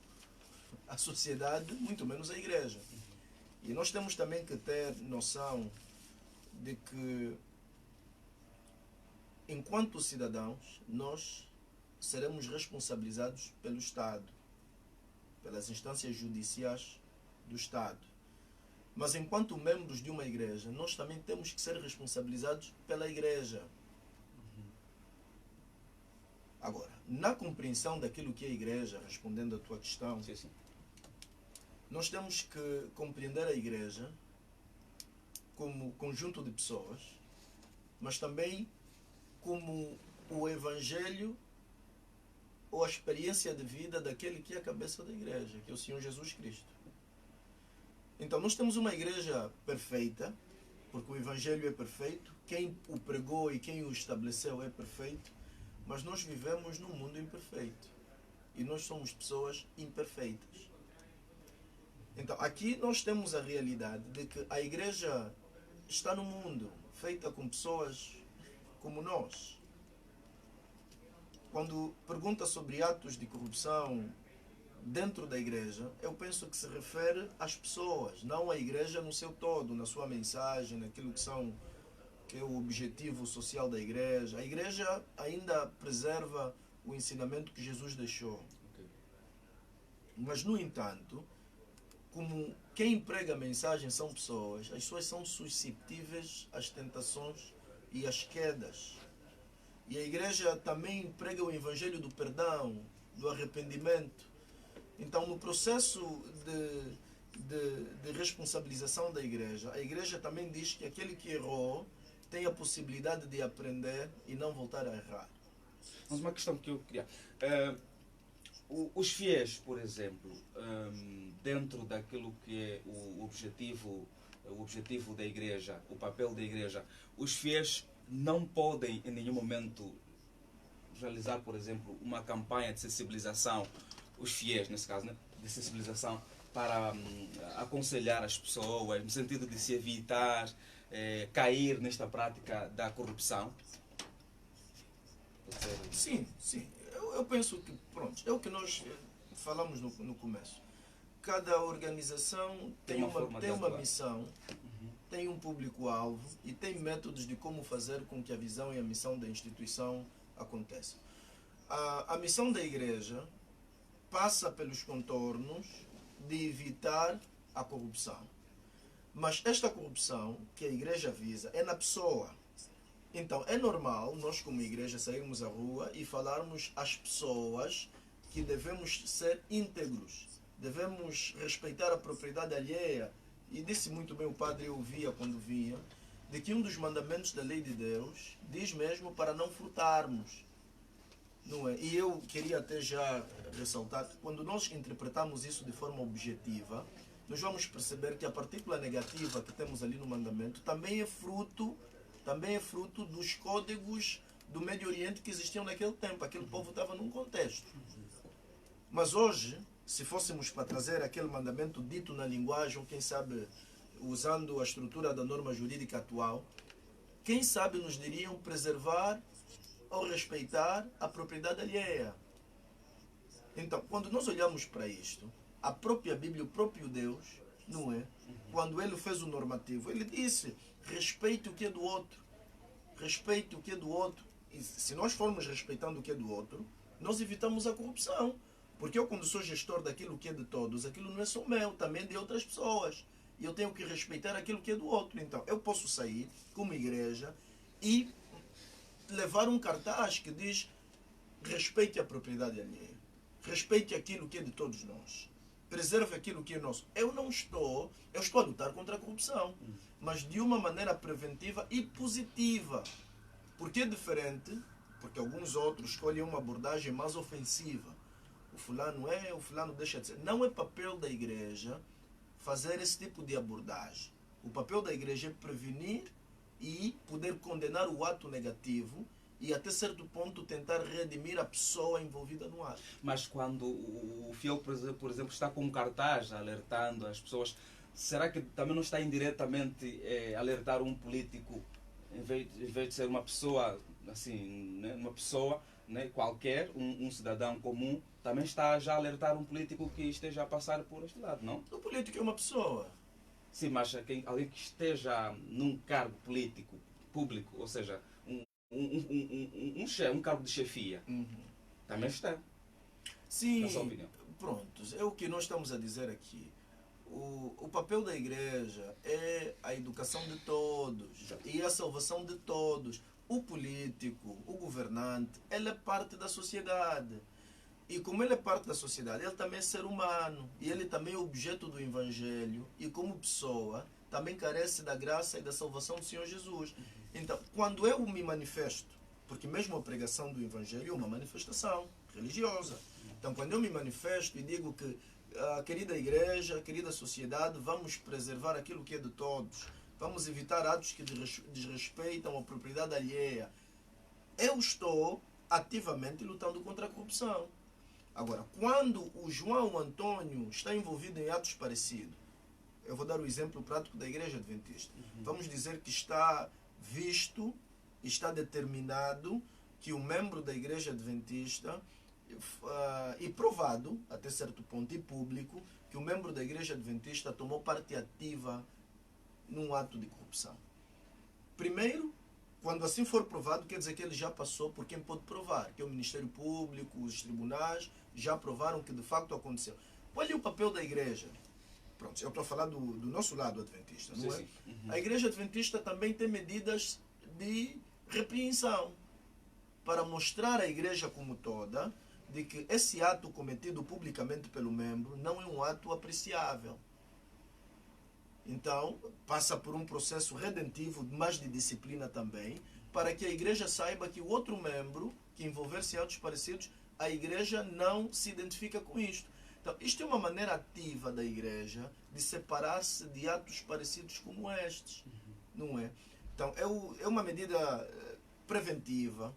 a sociedade, muito menos a igreja. E nós temos também que ter noção de que, enquanto cidadãos, nós seremos responsabilizados pelo Estado, pelas instâncias judiciais do Estado. Mas enquanto membros de uma igreja, nós também temos que ser responsabilizados pela igreja. Agora, na compreensão daquilo que é a igreja, respondendo à tua questão, Sim, sim. nós temos que compreender a igreja como conjunto de pessoas, mas também como o evangelho ou a experiência de vida daquele que é a cabeça da igreja, que é o Senhor Jesus Cristo. Então, nós temos uma igreja perfeita, porque o evangelho é perfeito, quem o pregou e quem o estabeleceu é perfeito, mas nós vivemos num mundo imperfeito e nós somos pessoas imperfeitas. Então, aqui nós temos a realidade de que a igreja está no mundo, feita com pessoas como nós. Quando pergunta sobre atos de corrupção dentro da igreja, eu penso que se refere às pessoas, não à igreja no seu todo, na sua mensagem, naquilo que é o objetivo social da igreja. A igreja ainda preserva o ensinamento que Jesus deixou. Mas, no entanto, como quem prega a mensagem são pessoas, as pessoas são suscetíveis às tentações e às quedas. E a igreja também prega o evangelho do perdão, do arrependimento. Então, no processo de responsabilização da igreja, a igreja também diz que aquele que errou tem a possibilidade de aprender e não voltar a errar. Mas uma questão que eu queria... os fiéis, por exemplo, dentro daquilo que é o objetivo da igreja, o papel da igreja, os fiéis não podem em nenhum momento realizar, por exemplo, uma campanha de sensibilização, os fiéis, nesse caso, né, de sensibilização para aconselhar as pessoas, no sentido de se evitar cair nesta prática da corrupção? Sim, sim. Eu penso que, pronto, é o que nós falamos no começo. Cada organização tem uma missão, tem um público-alvo e tem métodos de como fazer com que a visão e a missão da instituição aconteçam. A missão da igreja passa pelos contornos de evitar a corrupção. Mas esta corrupção que a igreja visa é na pessoa. Então, é normal nós, como igreja, sairmos à rua e falarmos às pessoas que devemos ser íntegros, devemos respeitar a propriedade alheia. E disse muito bem o padre, eu ouvia quando vinha, de que um dos mandamentos da lei de Deus diz mesmo para não furtarmos. Não é? E eu queria até já ressaltar que quando nós interpretamos isso de forma objetiva, nós vamos perceber que a partícula negativa que temos ali no mandamento também é fruto dos códigos do Médio Oriente que existiam naquele tempo. Aquele povo estava num contexto. Mas hoje, se fôssemos para trazer aquele mandamento dito na linguagem, ou quem sabe usando a estrutura da norma jurídica atual, quem sabe nos diriam preservar ou respeitar a propriedade alheia. Então, quando nós olhamos para isto, a própria Bíblia, o próprio Deus, não é? Quando ele fez o normativo, ele disse: respeite o que é do outro. Respeite o que é do outro. E se nós formos respeitando o que é do outro, nós evitamos a corrupção. Porque eu, quando sou gestor daquilo que é de todos, aquilo não é só meu, também é de outras pessoas. E eu tenho que respeitar aquilo que é do outro. Então, eu posso sair como igreja e levar um cartaz que diz: respeite a propriedade alheia. Respeite aquilo que é de todos nós. Preserve aquilo que é nosso. Eu estou a lutar contra a corrupção, mas de uma maneira preventiva e positiva. Porque é diferente, porque alguns outros escolhem uma abordagem mais ofensiva. O fulano deixa de ser. Não é papel da igreja fazer esse tipo de abordagem. O papel da igreja é prevenir e poder condenar o ato negativo e até certo ponto tentar redimir a pessoa envolvida no ato. Mas quando o fiel, por exemplo, está com um cartaz alertando as pessoas, será que também não está indiretamente alertar um político, em vez de ser uma pessoa assim, né, uma pessoa, né, qualquer, um cidadão comum, também está já a alertar um político que esteja a passar por este lado, não? O político é uma pessoa. Sim, mas alguém que esteja num cargo político, público, ou seja, um cargo de chefia. Também está. Sim, Na sua opinião. prontos. É o que nós estamos a dizer aqui. O papel da igreja é a educação de todos e a salvação de todos. O político, o governante, ele é parte da sociedade. E como ele é parte da sociedade, ele também é ser humano. E ele também é objeto do Evangelho. E como pessoa, também carece da graça e da salvação do Senhor Jesus. Então, quando eu me manifesto, porque mesmo a pregação do Evangelho é uma manifestação religiosa. Então, quando eu me manifesto e digo que a querida igreja, a querida sociedade, vamos preservar aquilo que é de todos, vamos evitar atos que desrespeitam a propriedade alheia, eu estou ativamente lutando contra a corrupção. Agora, quando o João Antônio está envolvido em atos parecidos, eu vou dar o exemplo prático da Igreja Adventista. Vamos dizer que está visto, está determinado que o membro da Igreja Adventista e provado, até certo ponto, e público, que o membro da Igreja Adventista tomou parte ativa num ato de corrupção. Primeiro, quando assim for provado, quer dizer que ele já passou por quem pode provar, que é o Ministério Público, os tribunais, já provaram que de facto aconteceu. Qual é o papel da Igreja? Pronto, eu estou a falar do nosso lado adventista, não é? A Igreja Adventista também tem medidas de repreensão para mostrar à Igreja como toda de que esse ato cometido publicamente pelo membro não é um ato apreciável. Então, passa por um processo redentivo, mais de disciplina também, para que a Igreja saiba que o outro membro que envolver-se em atos parecidos, a Igreja não se identifica com isto. Então, isto é uma maneira ativa da Igreja de separar-se de atos parecidos como estes, não é? Então, é uma medida preventiva,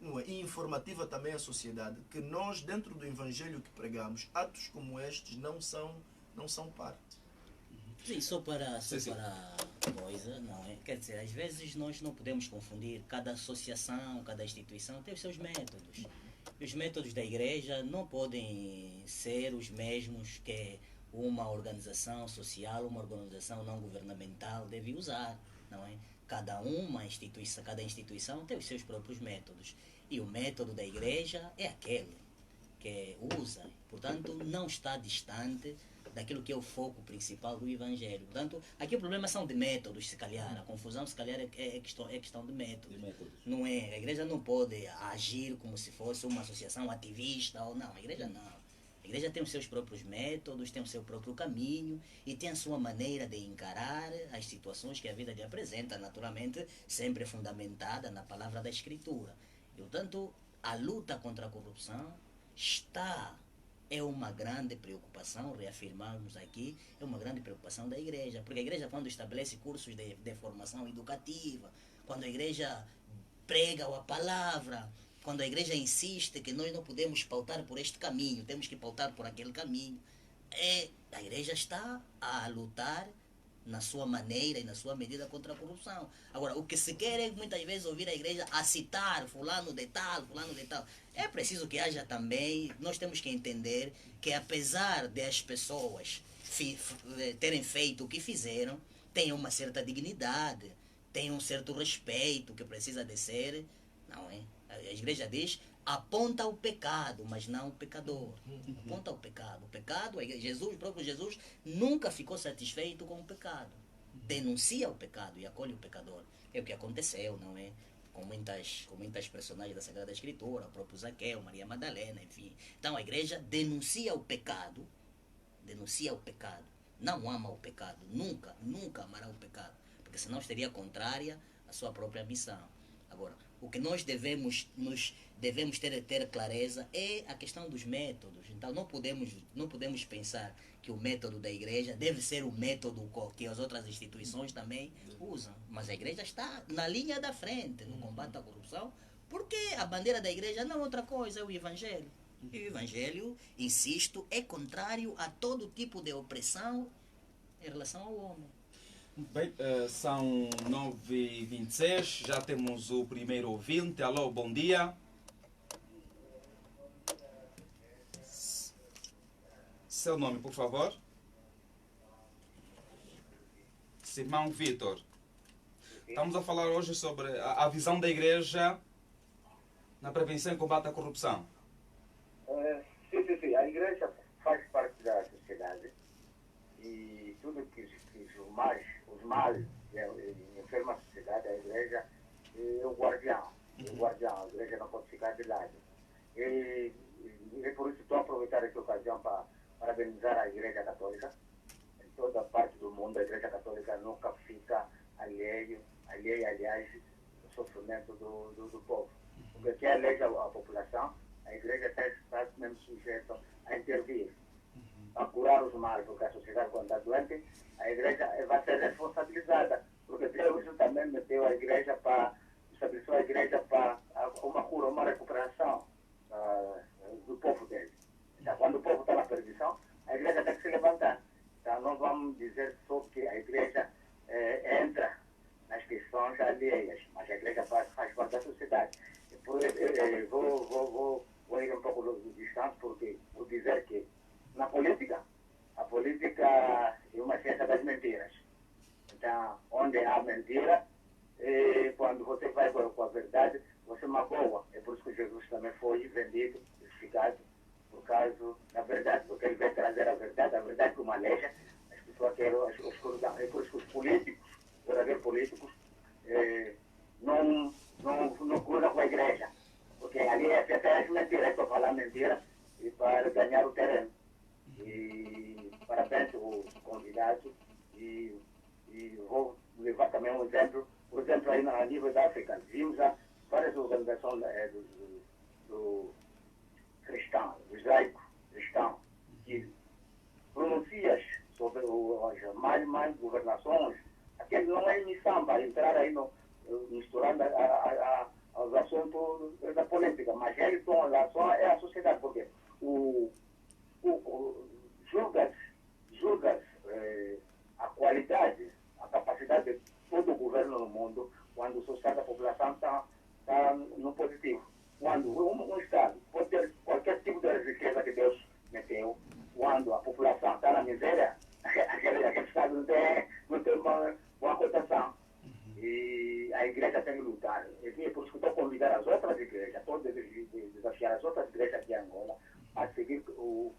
não é? E informativa também à sociedade, que nós, dentro do Evangelho que pregamos, atos como estes não são parte. Sim, só para coisa, não é? Quer dizer, às vezes nós não podemos confundir, cada associação, cada instituição tem os seus métodos. Os métodos da igreja não podem ser os mesmos que uma organização social, uma organização não governamental deve usar, não é? Cada instituição tem os seus próprios métodos. E o método da igreja é aquele que usa. Portanto, não está distante daquilo que é o foco principal do Evangelho. Portanto, aqui o problema são de métodos, se calhar. A confusão, se calhar, é questão de métodos. Não é? A igreja não pode agir como se fosse uma associação ativista ou não. A igreja não. A igreja tem os seus próprios métodos, tem o seu próprio caminho e tem a sua maneira de encarar as situações que a vida lhe apresenta, naturalmente, sempre fundamentada na palavra da Escritura. E, portanto, a luta contra a corrupção é uma grande preocupação, reafirmamos aqui, é uma grande preocupação da igreja, porque a igreja, quando estabelece cursos de formação educativa, quando a igreja prega a palavra, quando a igreja insiste que nós não podemos pautar por este caminho, temos que pautar por aquele caminho, a igreja está a lutar na sua maneira e na sua medida contra a corrupção. Agora, o que se quer é muitas vezes ouvir a igreja a citar fulano de tal. É preciso que haja também, nós temos que entender que apesar de as pessoas terem feito o que fizeram, tem uma certa dignidade, tem um certo respeito que precisa de ser, não é? A igreja diz, aponta o pecado, mas não o pecador. Aponta o pecado. O pecado, o próprio Jesus nunca ficou satisfeito com o pecado. Denuncia o pecado e acolhe o pecador. É o que aconteceu, não é? Com muitas personagens da Sagrada Escritura, o próprio Zaqueu, Maria Madalena, enfim. Então a igreja denuncia o pecado, não ama o pecado, nunca amará o pecado, porque senão seria contrária à sua própria missão. Agora, o que nós devemos ter clareza é a questão dos métodos. Então não podemos pensar que o método da igreja deve ser o método que as outras instituições também usam. Mas a igreja está na linha da frente no combate à corrupção, porque a bandeira da igreja não é outra coisa, é o Evangelho. E o Evangelho, insisto, é contrário a todo tipo de opressão em relação ao homem. Bem, são 9h26, já temos o primeiro ouvinte. Alô, bom dia. Seu nome, por favor. Simão Vitor. Estamos a falar hoje sobre a visão da igreja na prevenção e combate à corrupção. igreja faz parte da sociedade e tudo que os males enferma a sociedade, a igreja é o guardião. O guardião, a igreja não pode ficar de lado. E por isso estou a aproveitar essa ocasião para parabenizar a Igreja Católica. Em toda parte do mundo, a Igreja Católica nunca fica alheia, aliás, do sofrimento do povo. Porque quem aleja a população, a Igreja está mesmo sujeita a intervir, a curar os males, porque a sociedade, quando está doente, a Igreja vai ser responsabilizada. Porque Deus também meteu a Igreja estabeleceu a Igreja para uma cura, uma recuperação do povo dele. Então, quando o povo está na perdição, a Igreja tem que se levantar. Então, não vamos dizer só que a Igreja entra nas questões alheias, mas a Igreja faz parte da sociedade. Vou ir um pouco distante, porque vou dizer que a política é uma ciência das mentiras. Então, onde há mentira, quando você vai com a verdade, você magoa. É por isso que Jesus também foi vendido, crucificado, por causa da verdade, porque ele veio trazer a verdade como aleja, as pessoas querem a escuridão. É por isso que os políticos, os verdadeiros políticos, não cruzam com a igreja, porque ali é as mentiras, para falar mentira e para ganhar o terreno. E parabéns ao convidado e vou levar também um exemplo. Por exemplo, aí na nível da África, vimos várias organizações do cristão, do judaico cristão, que pronunciam sobre as mais governações. Aquele não é missão para entrar aí misturando os assuntos da política, mas eles estão em relação à sociedade, porque julgas a qualidade, a capacidade de todo o governo no mundo quando o social da população está no positivo. Quando um Estado pode ter qualquer tipo de riqueza que Deus meteu, quando a população está na miséria, aquele Estado não tem uma boa cotação. E a igreja tem que lutar. E por isso que estou a convidar as outras igrejas, desafiar as outras igrejas aqui em Angola a seguir o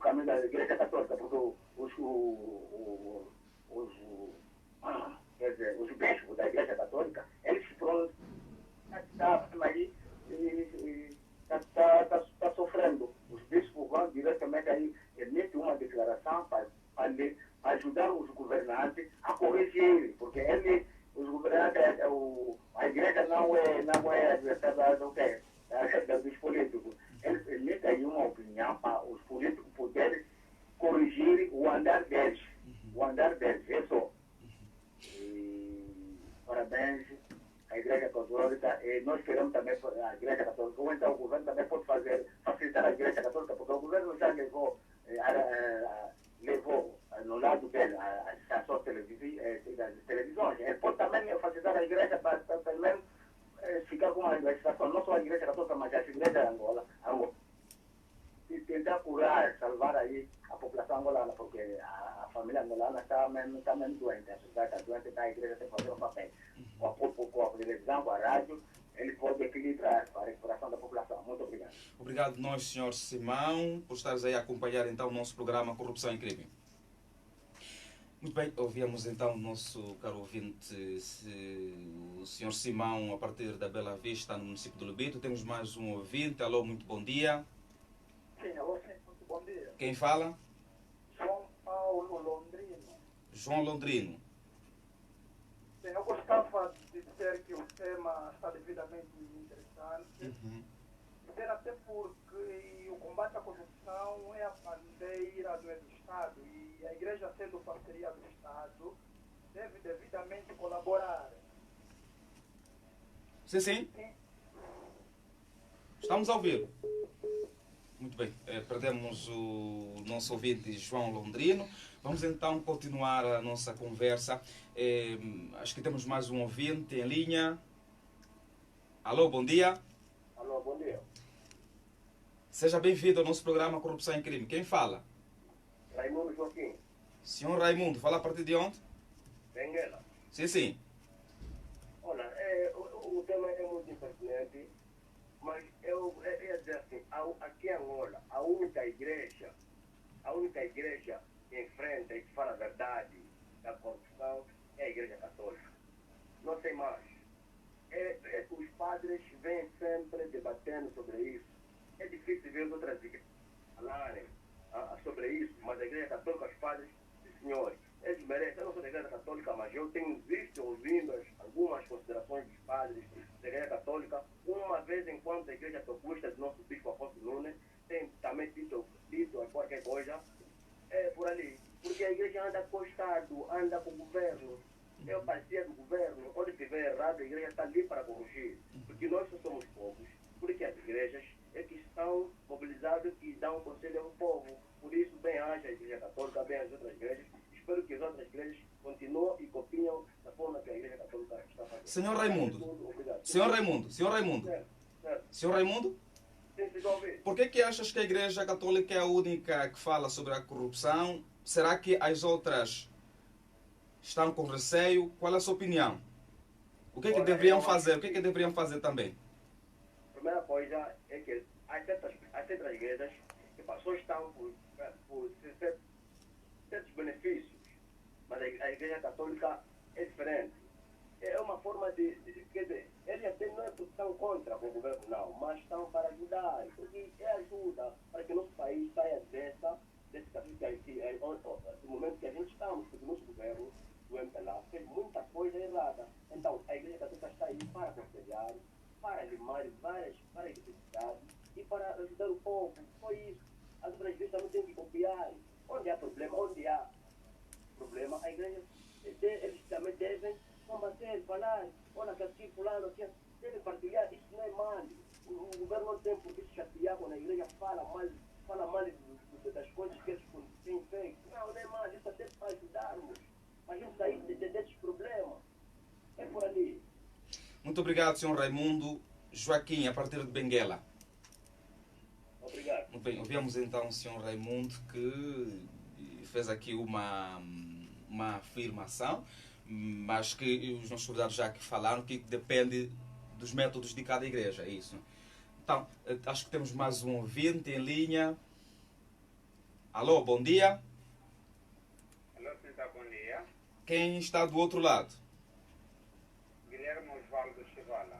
caminho da igreja católica, porque os bispos da igreja católica, eles estão aí está sofrendo. Os bispos vão diretamente aí, emitem uma declaração para ajudar os governantes a corrigir, porque os governantes, a igreja não é adversária dos políticos. Eles emitem aí uma opinião para os políticos poderem corrigir o andar deles. É só. E parabéns à Igreja Católica. E nós queremos também a Igreja Católica, ou então o governo também pode facilitar a Igreja Católica, porque o governo já levou no lado dele as estações das televisões. Ele pode também facilitar a Igreja para também ficar com a legislação, não só a Igreja Católica, mas as igrejas de Angola, e tentar curar, salvar aí a população angolana, porque a família angolana está mesmo doente, a sociedade está doente, então a igreja tem que fazer um papel. Com a televisão, com a rádio, ele pode equilibrar para a recuperação da população. Muito obrigado. Obrigado nós, Sr. Simão, por estares aí a acompanhar então o nosso programa Corrupção e Crime. Muito bem, ouvimos então o nosso caro ouvinte, o Sr. Simão, a partir da Bela Vista, no município do Lubito. Temos mais um ouvinte. Alô, muito bom dia. Sim, alô, sim, muito bom dia. Quem fala? João Paulo Londrino. João Londrino. Sim, eu gostava de dizer que o tema está devidamente interessante. Dizer até porque o combate à corrupção é a bandeira do Estado e a Igreja, sendo parceria do Estado, deve devidamente colaborar. Sim, sim. Estamos a ouvir. Muito bem, perdemos o nosso ouvinte João Londrino. Vamos então continuar a nossa conversa. Acho que temos mais um ouvinte em linha. Alô, bom dia. Alô, bom dia. Seja bem-vindo ao nosso programa Corrupção e Crime. Quem fala? Raimundo Joaquim. Senhor Raimundo, fala a partir de onde? Benguela. Sim, sim. Olha, o tema é muito impertinente, mas eu ia dizer assim, aqui em Angola, a única igreja a igreja enfrenta e que fala a verdade da corrupção é a Igreja Católica. Não sei mais. Os padres vêm sempre debatendo sobre isso. É difícil ver outras igrejas falarem sobre isso, mas a Igreja Católica, os padres, senhores, eles merecem. Eu não sou da Igreja Católica, mas eu tenho visto, ouvindo algumas considerações dos padres da Igreja Católica. Uma vez em quando a Igreja Tocusta do nosso bispo Afonso Nunes tem também dito qualquer coisa por ali. Porque a igreja anda com o Estado, anda com o governo. Eu parecia do governo, onde estiver errado, a igreja está ali para corrigir. Porque nós só somos povos. Porque as igrejas é que estão mobilizadas e dão conselho ao povo. Por isso, bem haja a Igreja Católica, bem as outras igrejas. Espero que as outras igrejas continuem e copiem da forma que a Igreja Católica está fazendo. Senhor Raimundo. Obrigado. Senhor Raimundo. Certo. Senhor Raimundo? Sim, se ouvir. Por que achas que a Igreja Católica é a única que fala sobre a corrupção? Será que as outras estão com receio? Qual é a sua opinião? O que é que deveriam fazer? O que é que deveriam fazer também? A primeira coisa é que há certas igrejas que só estão por certos benefícios, mas a Igreja Católica é diferente. É uma forma de quer dizer, eles até não é porque estão contra o governo, não, mas estão para ajudar, porque é ajuda para que o nosso país saia desse momento que a gente estamos, porque o nosso governo, o MPLA, fez muita coisa errada. Então, a Igreja Católica está aí para aconselhar, para limar várias necessidades e para ajudar o povo. Só isso. As outras igrejas também têm que copiar. Onde há problema, a igreja, eles também devem combater, falar, olha que aqui, fulano, aqui, deve partilhar. Isso não é mal. O governo não tem por que se chatear quando a igreja fala mal das coisas que eles têm feito. Não é mal. Isso até para ajudarmos. A gente sair desses problemas. É por ali. Muito obrigado, Sr. Raimundo. Joaquim, a partir de Benguela. Obrigado. Muito bem, ouvimos então o Sr. Raimundo que fez aqui uma afirmação, mas que os nossos convidados já aqui falaram que depende dos métodos de cada igreja, é isso. Então, acho que temos mais um ouvinte em linha. Alô, bom dia. Alô, senhor, bom dia. Quem está do outro lado? Guilherme Osvaldo Chivala.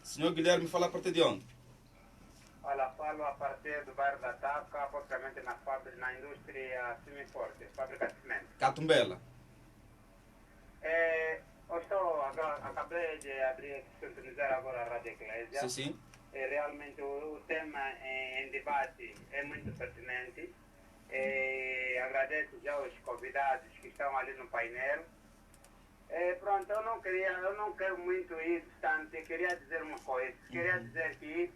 Senhor Guilherme, fala a partir de onde? Olha, falo a partir do bairro da Taca, propriamente na fábrica, na indústria semiforte, fábrica de cimento. Catumbela. Acabei de abrir, sintonizar agora a Rádio Eclésia. Sim. E realmente o tema em debate é muito pertinente. E agradeço já os convidados que estão ali no painel. Pronto, eu não quero muito ir distante. Queria dizer uma coisa. Queria dizer que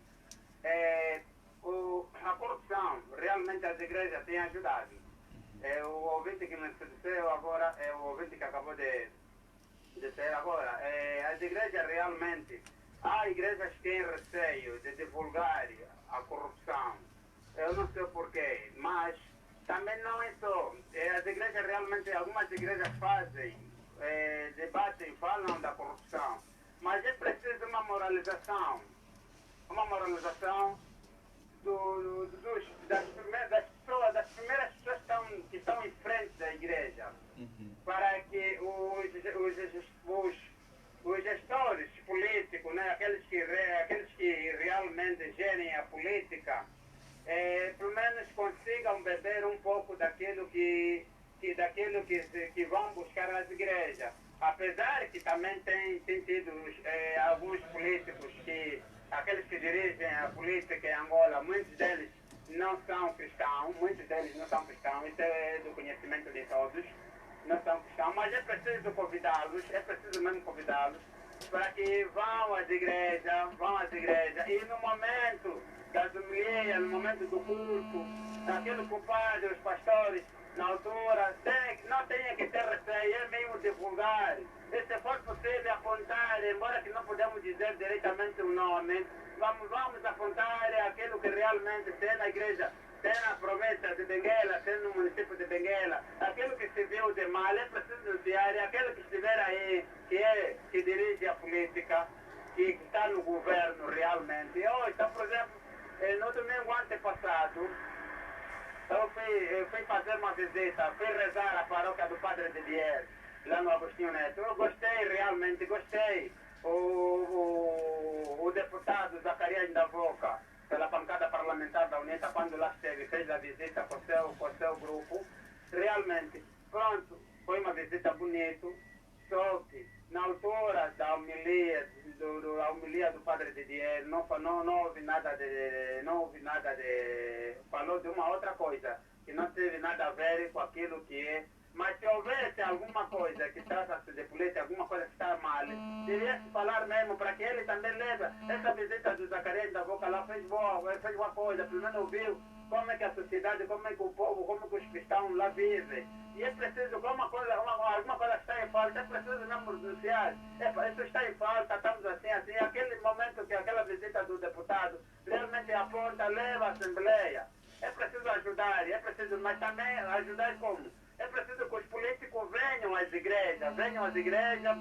a corrupção, realmente as igrejas têm ajudado. O ouvinte que me antecedeu agora, o ouvinte que acabou de dizer agora, as igrejas realmente, há igrejas que têm receio de divulgar a corrupção. Eu não sei porquê, mas também não é só. As igrejas realmente, algumas igrejas fazem, debatem, falam da corrupção, mas é preciso uma moralização das primeiras pessoas que estão em frente da igreja, para que os gestores políticos, né, aqueles que realmente gerem a política, pelo menos consigam beber um pouco daquilo que vão buscar nas igrejas. Apesar que também tem tido alguns políticos aqueles que dirigem a política em Angola, muitos deles não são cristãos, isso é do conhecimento de todos, não são cristãos, mas é preciso mesmo convidá-los, para que vão às igrejas, e no momento das homilias, no momento do culto, aquele que o padre, os pastores, na altura, não tenha que ter receio, é mesmo divulgar. E se for possível apontar, embora que não podemos dizer diretamente o nome, vamos apontar aquilo que realmente tem na igreja, tem na província de Benguela, tem no município de Benguela, aquilo que se viu de mal, é preciso denunciar, aquele que estiver aí, que dirige a política, que está no governo realmente. Então, por exemplo, no domingo antepassado, eu fui fazer uma visita, fui rezar a paróquia do Padre Didier, lá no Agostinho Neto. Eu gostei, realmente gostei. O deputado Zacarias da Boca, pela bancada parlamentar da UNITA, quando lá esteve, fez a visita com o seu grupo. Realmente, pronto, foi uma visita bonita, só que na altura da homilia, a homilia do Padre Didier, não houve nada de... Falou de uma outra coisa, que não teve nada a ver com aquilo que é. Mas se houvesse alguma coisa que trata-se de política, alguma coisa que está mal, deveria se falar mesmo para que ele também leve. Essa visita do Zacarias da Boca lá fez boa coisa, pelo menos ouviu como é que a sociedade, como é que o povo, como é que os cristãos lá vivem. E é preciso, alguma coisa está em falta, é preciso mesmo denunciar. Isso está em falta, estamos assim. Aquele momento que aquela visita do deputado realmente aponta, leva à Assembleia. É preciso ajudar, mas também ajudar como? É preciso que os políticos venham às igrejas,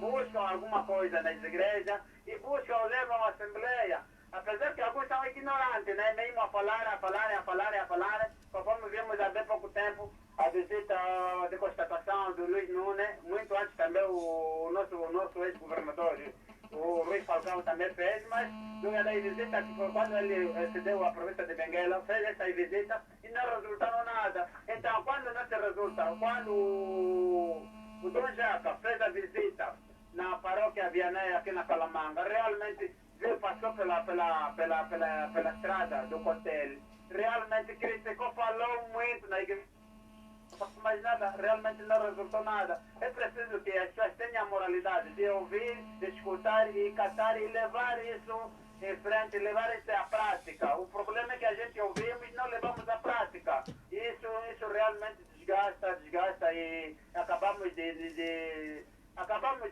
buscam alguma coisa nas igrejas e levam à Assembleia. Apesar que alguns são ignorantes, né? Mesmo a falarem, conforme vimos há bem pouco tempo, a visita de constatação do Luiz Nunes, muito antes também o nosso ex-governador, o Luiz Falcão também fez, mas durante a visita, que foi quando ele cedeu a província de Benguela, fez essa visita e não resultou nada. Então, quando não se resulta, quando o Dom Jaca fez a visita na paróquia Vianney aqui na Calamanga, realmente passou pela estrada do Cotel, realmente criticou, falou muito na igreja, mas nada, realmente não resultou nada. É preciso que as pessoas tenham a moralidade de ouvir, de escutar e catar e levar isso em frente, levar isso à prática. O problema é que a gente ouvimos e não levamos à prática. Isso realmente desgasta e acabamos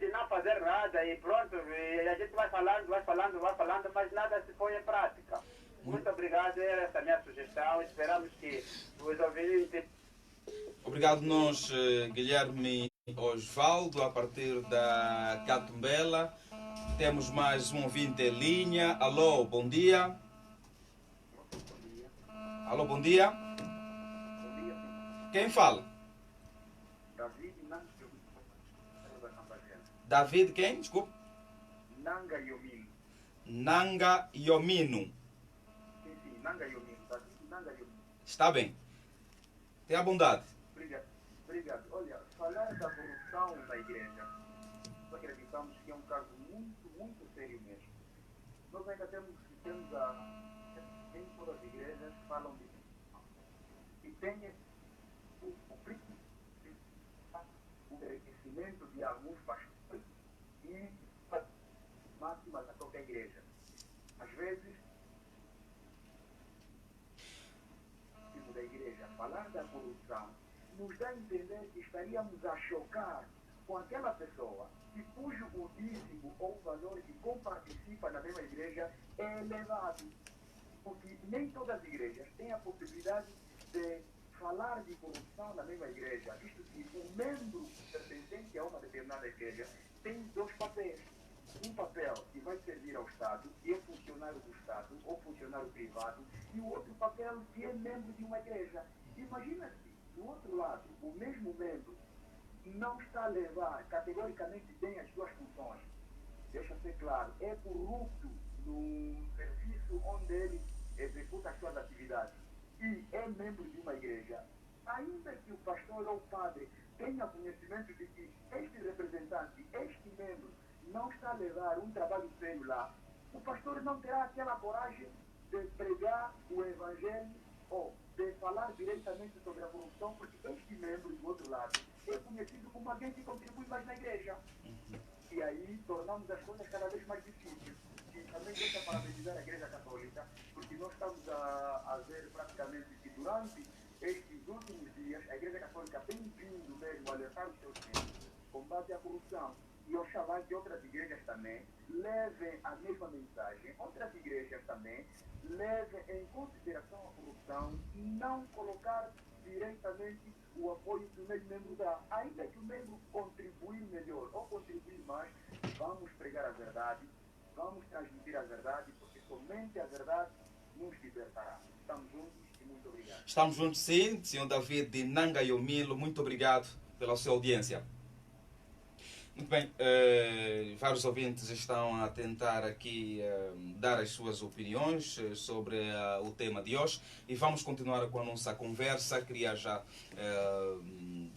de não fazer nada e pronto, e a gente vai falando, mas nada se põe em prática. Muito obrigado, essa é a minha sugestão. Esperamos que os ouvintes... Obrigado nós, Guilherme Osvaldo, a partir da Catumbela. Temos mais um ouvinte em linha. Alô, bom dia. Alô, bom dia. Quem fala? David quem? Desculpa. Nanga Yomino. Nanga Yomino. Sim, Nanga Yomino. Nanga Yomino. Está bem. Tenha a bondade. Obrigado. Olha, falar da corrupção na igreja, nós acreditamos que é um caso muito sério mesmo. Nós ainda temos em todas as igrejas falam de e tem o enriquecimento de alguns pastores e máximas da própria igreja. Às vezes, da igreja, falar da corrupção nos dá a entender que estaríamos a chocar com aquela pessoa que cujo o dízimo ou valor que comparticipa na mesma igreja é elevado. Porque nem todas as igrejas têm a possibilidade de falar de corrupção na mesma igreja, visto que o membro pertencente a uma determinada igreja tem dois papéis. Um papel que vai servir ao Estado, que é funcionário do Estado ou funcionário privado, e o outro papel que é membro de uma igreja. Imagina-se, do outro lado, o mesmo membro não está a levar categoricamente bem as suas funções. Deixa ser claro, é corrupto no serviço onde ele executa as suas atividades e é membro de uma igreja. Ainda que o pastor ou o padre tenha conhecimento de que este representante, este membro, não está a levar um trabalho sério lá, o pastor não terá aquela coragem de pregar o evangelho ou de falar diretamente sobre a corrupção, porque este membro, do outro lado, é conhecido como alguém que contribui mais na igreja. E aí tornamos as coisas cada vez mais difíceis. E também deixa parabenizar a Igreja Católica, porque nós estamos a ver praticamente que durante estes últimos dias a Igreja Católica tem vindo mesmo a alertar os seus membros, combate à corrupção. E eu chamar que outras igrejas também levem a mesma mensagem. Outras igrejas também levem em consideração a corrupção e não colocar diretamente o apoio que o mesmo membro dá. Ainda que o membro contribuir melhor ou contribuir mais, vamos pregar a verdade, vamos transmitir a verdade, porque somente a verdade nos libertará. Estamos juntos e muito obrigado. Estamos juntos, sim. Senhor David de Nangayomilo, muito obrigado pela sua audiência. Muito bem, vários ouvintes estão a tentar aqui dar as suas opiniões sobre o tema de hoje e vamos continuar com a nossa conversa. Queria já me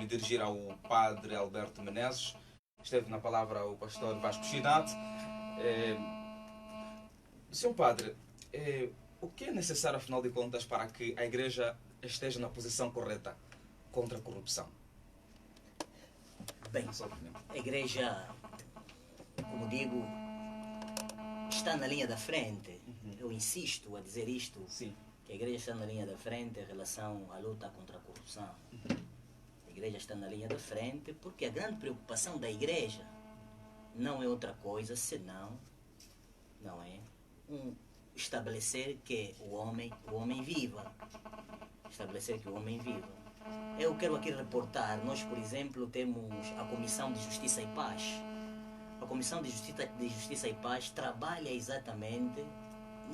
dirigir ao padre Alberto Menezes. Esteve na palavra o pastor Vasco Chinate. Senhor padre, o que é necessário, afinal de contas, para que a Igreja esteja na posição correta contra a corrupção? Bem, a Igreja, como digo, está na linha da frente. Eu insisto a dizer isto, Sim. que a Igreja está na linha da frente em relação à luta contra a corrupção. A Igreja está na linha da frente porque a grande preocupação da Igreja não é outra coisa senão, não é, estabelecer que o homem viva. Estabelecer que o homem viva. Eu quero aqui reportar, nós, por exemplo, temos a Comissão de Justiça e Paz. A Comissão de Justiça e Paz trabalha exatamente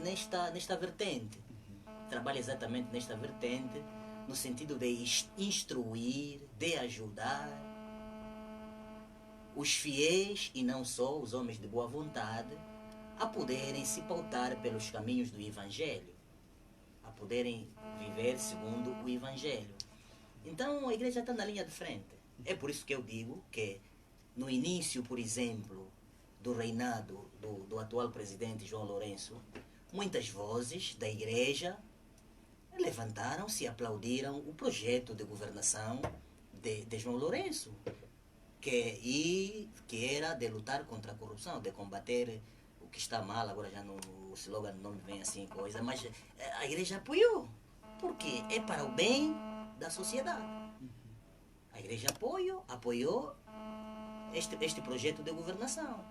nesta vertente. Trabalha exatamente nesta vertente, no sentido de instruir, de ajudar os fiéis e não só os homens de boa vontade a poderem se pautar pelos caminhos do Evangelho, a poderem viver segundo o Evangelho. Então a Igreja está na linha de frente. É por isso que eu digo que no início, por exemplo, do reinado do atual presidente João Lourenço, muitas vozes da Igreja levantaram-se e aplaudiram o projeto de governação de João Lourenço, que era de lutar contra a corrupção, de combater o que está mal. Agora já o slogan não me vem assim coisa, mas a Igreja apoiou, porque é para o bem da sociedade. A Igreja apoiou este projeto de governação.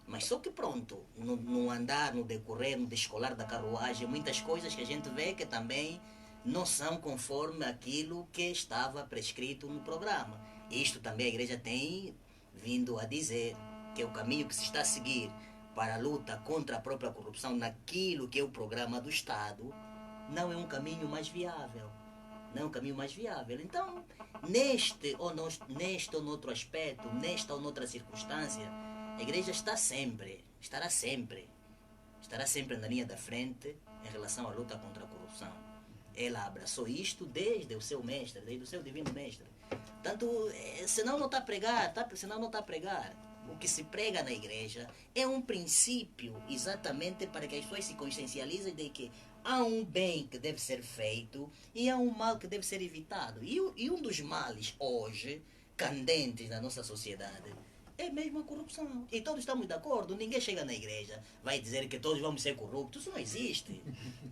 Mas só que pronto, no andar, no decorrer, no descolar da carruagem, muitas coisas que a gente vê que também não são conforme aquilo que estava prescrito no programa. Isto também a Igreja tem vindo a dizer, que o caminho que se está a seguir para a luta contra a própria corrupção naquilo que é o programa do Estado não é um caminho mais viável. Não é um caminho mais viável. Então, neste ou noutro aspecto, nesta ou noutra circunstância, a Igreja estará sempre na linha da frente em relação à luta contra a corrupção. Ela abraçou isto desde o seu mestre, desde o seu divino mestre. Tanto, senão não está a pregar, O que se prega na Igreja é um princípio exatamente para que as pessoas se consciencializem de que há um bem que deve ser feito e há um mal que deve ser evitado. E um dos males hoje, candentes na nossa sociedade, é mesmo a corrupção. E todos estamos de acordo. Ninguém chega na Igreja, vai dizer que todos vamos ser corruptos. Isso não existe.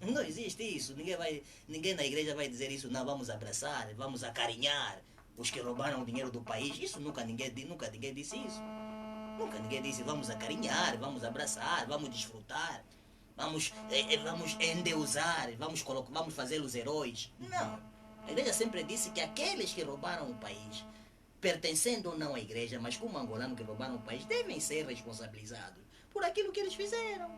Não existe isso. Ninguém na Igreja vai dizer isso. Não, vamos abraçar, vamos acarinhar os que roubaram o dinheiro do país. Isso nunca ninguém disse isso. Nunca ninguém disse vamos acarinhar, vamos abraçar, vamos desfrutar. Vamos endeusar, vamos fazê-los heróis. Não. A Igreja sempre disse que aqueles que roubaram o país, pertencendo ou não à Igreja, mas como angolano que roubaram o país, devem ser responsabilizados por aquilo que eles fizeram.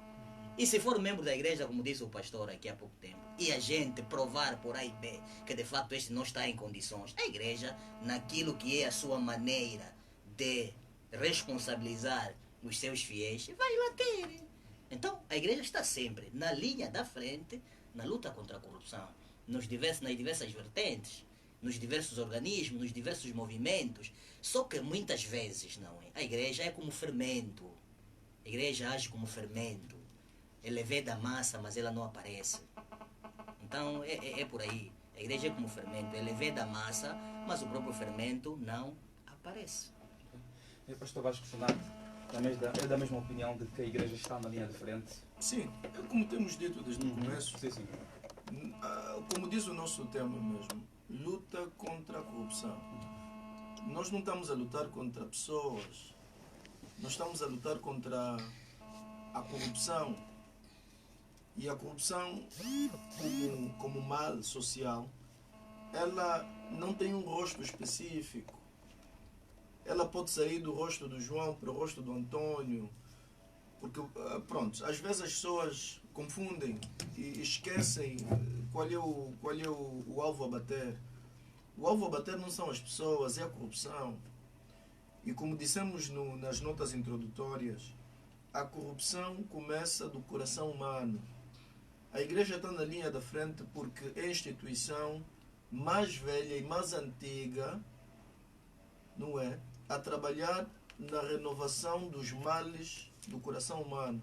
E se for membro da Igreja, como disse o pastor aqui há pouco tempo, e a gente provar por A e B que de fato este não está em condições, a Igreja, naquilo que é a sua maneira de responsabilizar os seus fiéis, vai lá ter. Então, a Igreja está sempre na linha da frente na luta contra a corrupção, nas diversas vertentes, nos diversos organismos, nos diversos movimentos. Só que muitas vezes, não é? A Igreja é como fermento. A Igreja age como fermento. Ela é vê da massa, mas ela não aparece. Então, é por aí. A Igreja é como fermento. Ela é vê da massa, mas o próprio fermento não aparece. E o pastor Vasco Chinate é da mesma opinião de que a Igreja está na linha de frente? Sim, como temos dito desde o começo, sim. Como diz o nosso tema mesmo, luta contra a corrupção. Nós não estamos a lutar contra pessoas, nós estamos a lutar contra a corrupção. E a corrupção, como mal social, ela não tem um rosto específico. Ela pode sair do rosto do João para o rosto do Antônio, Porque, pronto, às vezes as pessoas confundem e esquecem qual é o alvo a bater. O alvo a bater não são as pessoas, é a corrupção. E como dissemos nas notas introdutórias, a corrupção começa do coração humano. A igreja está na linha da frente porque é a instituição mais velha e mais antiga, não é, a trabalhar na renovação dos males do coração humano.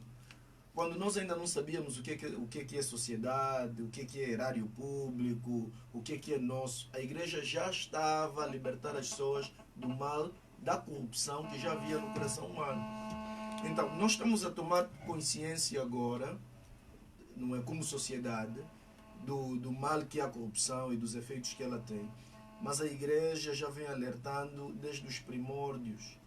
Quando nós ainda não sabíamos o que é sociedade, o que é erário público, o que é nosso, a igreja já estava a libertar as pessoas do mal, da corrupção que já havia no coração humano. Então, nós estamos a tomar consciência agora, não é, como sociedade, do mal que é a corrupção e dos efeitos que ela tem. Mas a igreja já vem alertando desde os primórdios.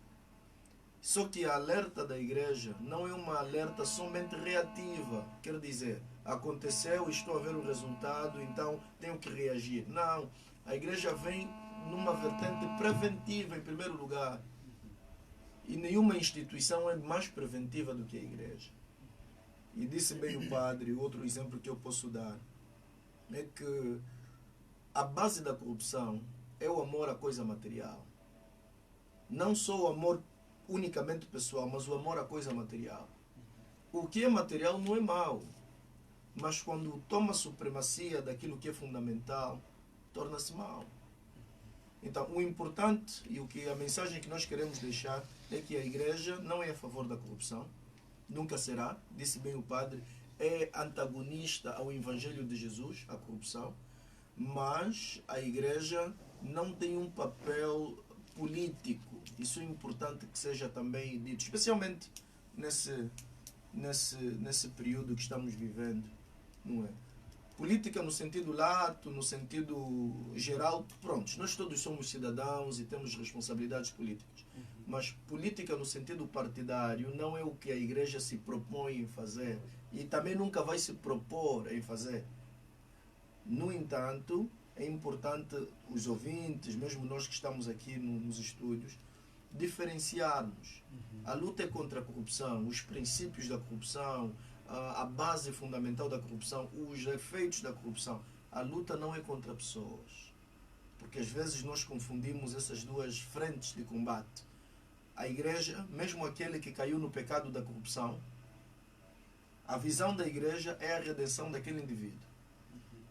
Só que a alerta da igreja não é uma alerta somente reativa. Quer dizer, aconteceu, estou a ver o resultado, então tenho que reagir. Não, a igreja vem numa vertente preventiva em primeiro lugar. E nenhuma instituição é mais preventiva do que a igreja. E disse bem o padre, outro exemplo que eu posso dar, é que a base da corrupção é o amor à coisa material. Não só o amor unicamente pessoal, mas o amor à coisa material. O que é material não é mau, mas quando toma supremacia daquilo que é fundamental, torna-se mau. Então, o importante e a mensagem que nós queremos deixar é que a igreja não é a favor da corrupção, nunca será, disse bem o padre, é antagonista ao Evangelho de Jesus, a corrupção, mas a igreja não tem um papel político. Isso é importante que seja também dito, especialmente nesse período que estamos vivendo, não é? Política no sentido lato, no sentido geral, pronto, nós todos somos cidadãos e temos responsabilidades políticas. Mas política no sentido partidário não é o que a igreja se propõe em fazer e também nunca vai se propor em fazer. No entanto, é importante os ouvintes, mesmo nós que estamos aqui nos estúdios, diferenciarmos. A luta é contra a corrupção, os princípios da corrupção, a base fundamental da corrupção, os efeitos da corrupção. A luta não é contra pessoas, porque às vezes nós confundimos essas duas frentes de combate. A igreja, mesmo aquele que caiu no pecado da corrupção, a visão da igreja é a redenção daquele indivíduo.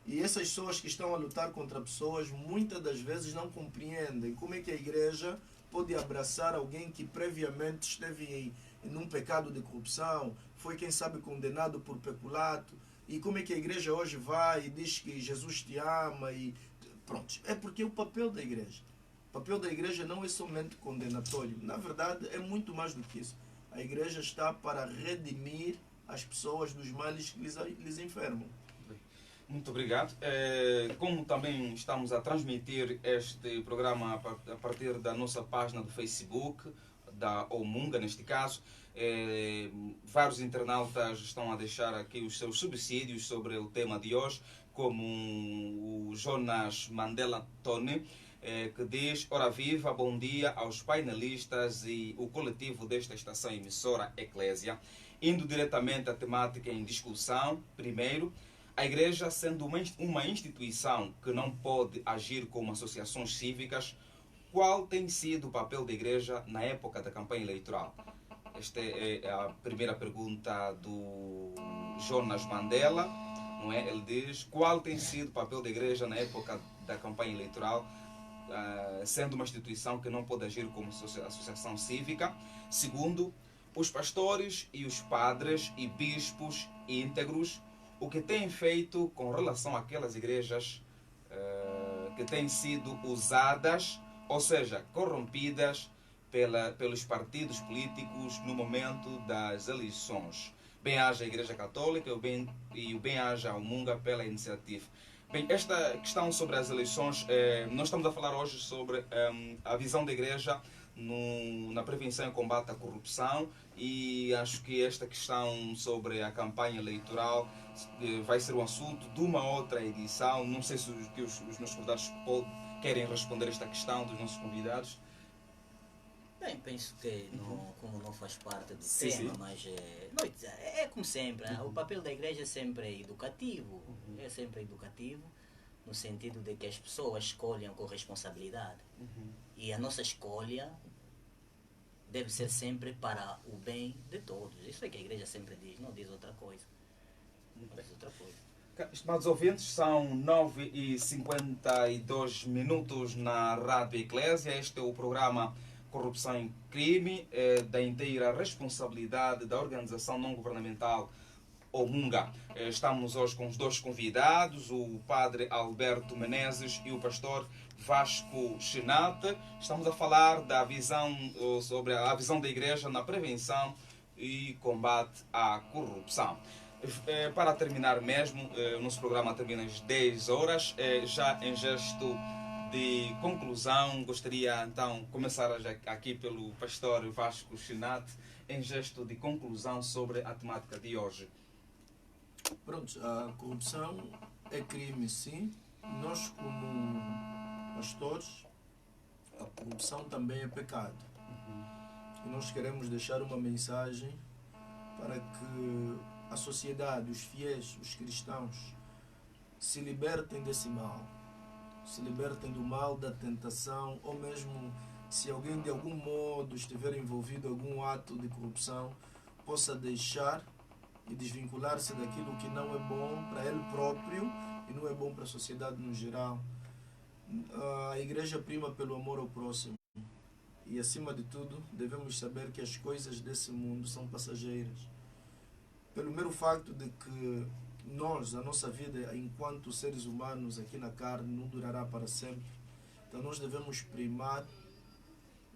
E essas pessoas que estão a lutar contra pessoas, muitas das vezes não compreendem como é que a igreja pode abraçar alguém que previamente esteve num pecado de corrupção, foi, quem sabe, condenado por peculato, e como é que a igreja hoje vai e diz que Jesus te ama, e pronto. É porque é o papel da igreja. O papel da igreja não é somente condenatório. Na verdade, é muito mais do que isso. A igreja está para redimir as pessoas dos males que lhes enfermam. Muito obrigado. Como também estamos a transmitir este programa a partir da nossa página do Facebook, da Omunga, neste caso, vários internautas estão a deixar aqui os seus subsídios sobre o tema de hoje, como o Jonas Mandela Tony, que diz: ora viva, bom dia aos painelistas e o coletivo desta estação emissora Eclésia. Indo diretamente à temática em discussão, primeiro, a igreja, sendo uma instituição que não pode agir como associações cívicas, qual tem sido o papel da igreja na época da campanha eleitoral? Esta é a primeira pergunta do Jonas Mandela, não é? Ele diz: qual tem sido o papel da igreja na época da campanha eleitoral, sendo uma instituição que não pode agir como associação cívica? Segundo, os pastores e os padres e bispos íntegros, o que têm feito com relação àquelas igrejas que têm sido usadas, ou seja, corrompidas pelos partidos políticos no momento das eleições. Bem-haja a Igreja Católica e o bem-haja ao Munga pela iniciativa. Bem, esta questão sobre as eleições, nós estamos a falar hoje sobre a visão da Igreja na prevenção e combate à corrupção, e acho que esta questão sobre a campanha eleitoral vai ser um assunto de uma outra edição. Não sei se os nossos convidados querem responder esta questão dos nossos convidados. Bem, penso que como não faz parte do Sim, tema, sim. mas é como sempre, o papel da igreja é sempre educativo, é sempre educativo, no sentido de que as pessoas escolham com responsabilidade. E a nossa escolha deve ser sempre para o bem de todos. Isso é que a igreja sempre diz, não diz outra coisa. Não diz outra coisa. Estimados ouvintes, são 9h52 na Rádio Eclésia. Este é o programa Corrupção e Crime, da inteira responsabilidade da organização não-governamental Omunga. Estamos hoje com os dois convidados, o padre Alberto Menezes e o pastor Vasco Chinate. Estamos a falar da visão, sobre a visão da igreja na prevenção e combate à corrupção. Para terminar mesmo, o nosso programa termina às 10 horas. Já em gesto de conclusão, gostaria então de começar aqui pelo pastor Vasco Chinate, em gesto de conclusão sobre a temática de hoje. Pronto, a corrupção é crime, sim. Nós, como pastores, a corrupção também é pecado. E nós queremos deixar uma mensagem para que a sociedade, os fiéis, os cristãos, se libertem desse mal. Se libertem do mal, da tentação, ou mesmo se alguém de algum modo estiver envolvido em algum ato de corrupção, possa deixar e desvincular-se daquilo que não é bom para ele próprio e não é bom para a sociedade no geral. A igreja prima pelo amor ao próximo. E acima de tudo, devemos saber que as coisas desse mundo são passageiras. Pelo mero facto de que a nossa vida enquanto seres humanos aqui na carne não durará para sempre, então nós devemos primar,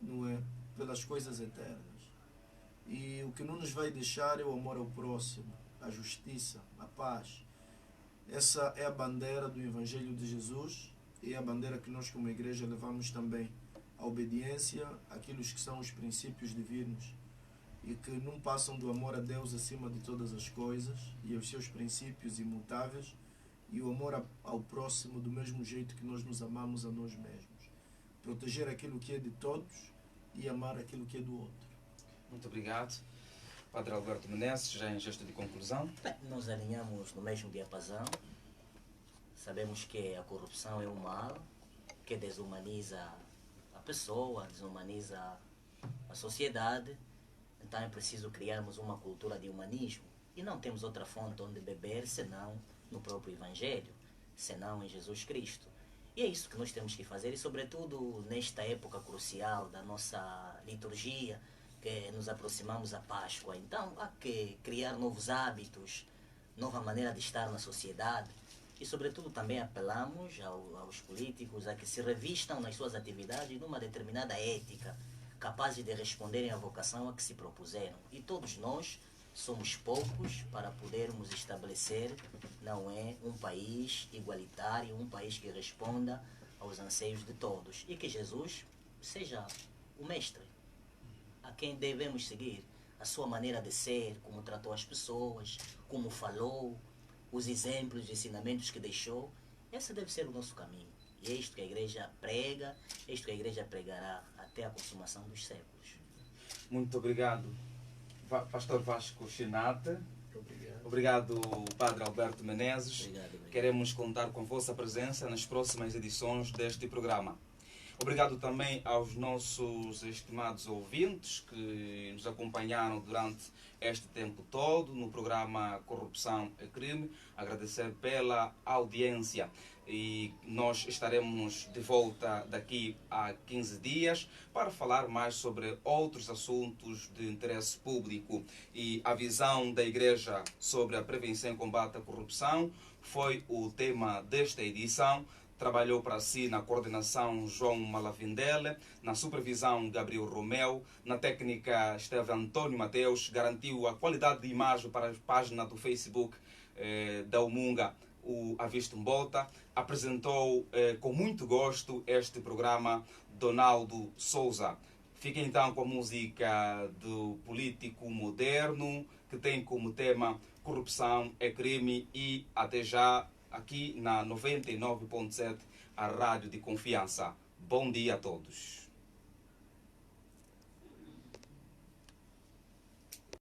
não é, pelas coisas eternas. E o que não nos vai deixar é o amor ao próximo, a justiça, a paz. Essa é a bandeira do Evangelho de Jesus e é a bandeira que nós como igreja levamos também, a obediência àquilo que são os princípios divinos e que não passam do amor a Deus acima de todas as coisas e aos seus princípios imutáveis e o amor ao próximo do mesmo jeito que nós nos amamos a nós mesmos. Proteger aquilo que é de todos e amar aquilo que é do outro. Muito obrigado. Padre Alberto Menezes, já em gesto de conclusão. Bem, nós alinhamos no mesmo diapasão. Sabemos que a corrupção é um mal que desumaniza a pessoa, desumaniza a sociedade. Então é preciso criarmos uma cultura de humanismo. E não temos outra fonte onde beber senão no próprio Evangelho, senão em Jesus Cristo. E é isso que nós temos que fazer, e sobretudo nesta época crucial da nossa liturgia, que nos aproximamos da Páscoa. Então há que criar novos hábitos, nova maneira de estar na sociedade. E sobretudo também apelamos aos políticos a que se revistam nas suas atividades numa determinada ética, capazes de responderem à vocação a que se propuseram. E todos nós somos poucos para podermos estabelecer, não é, um país igualitário, um país que responda aos anseios de todos. E que Jesus seja o mestre, a quem devemos seguir, a sua maneira de ser, como tratou as pessoas, como falou, os exemplos, os ensinamentos que deixou. Esse deve ser o nosso caminho. E é isto que a igreja prega, é isto que a igreja pregará até a consumação dos séculos. Muito obrigado, pastor Vasco Chinate. Obrigado, padre Alberto Menezes. Obrigado. Queremos contar com a vossa presença nas próximas edições deste programa. Obrigado também aos nossos estimados ouvintes que nos acompanharam durante este tempo todo no programa Corrupção e Crime. Agradecer pela audiência. E nós estaremos de volta daqui a 15 dias para falar mais sobre outros assuntos de interesse público. E a visão da Igreja sobre a prevenção e combate à corrupção foi o tema desta edição. Trabalhou para si na coordenação João Malavindele, na supervisão Gabriel Romeu, na técnica esteve Antônio Mateus, garantiu a qualidade de imagem para a página do Facebook da Omunga, o Avisto Mbota. Apresentou com muito gosto este programa Donaldo Souza. Fica então com a música do político moderno, que tem como tema Corrupção é Crime, e até já aqui na 99.7, a rádio de confiança. Bom dia a todos.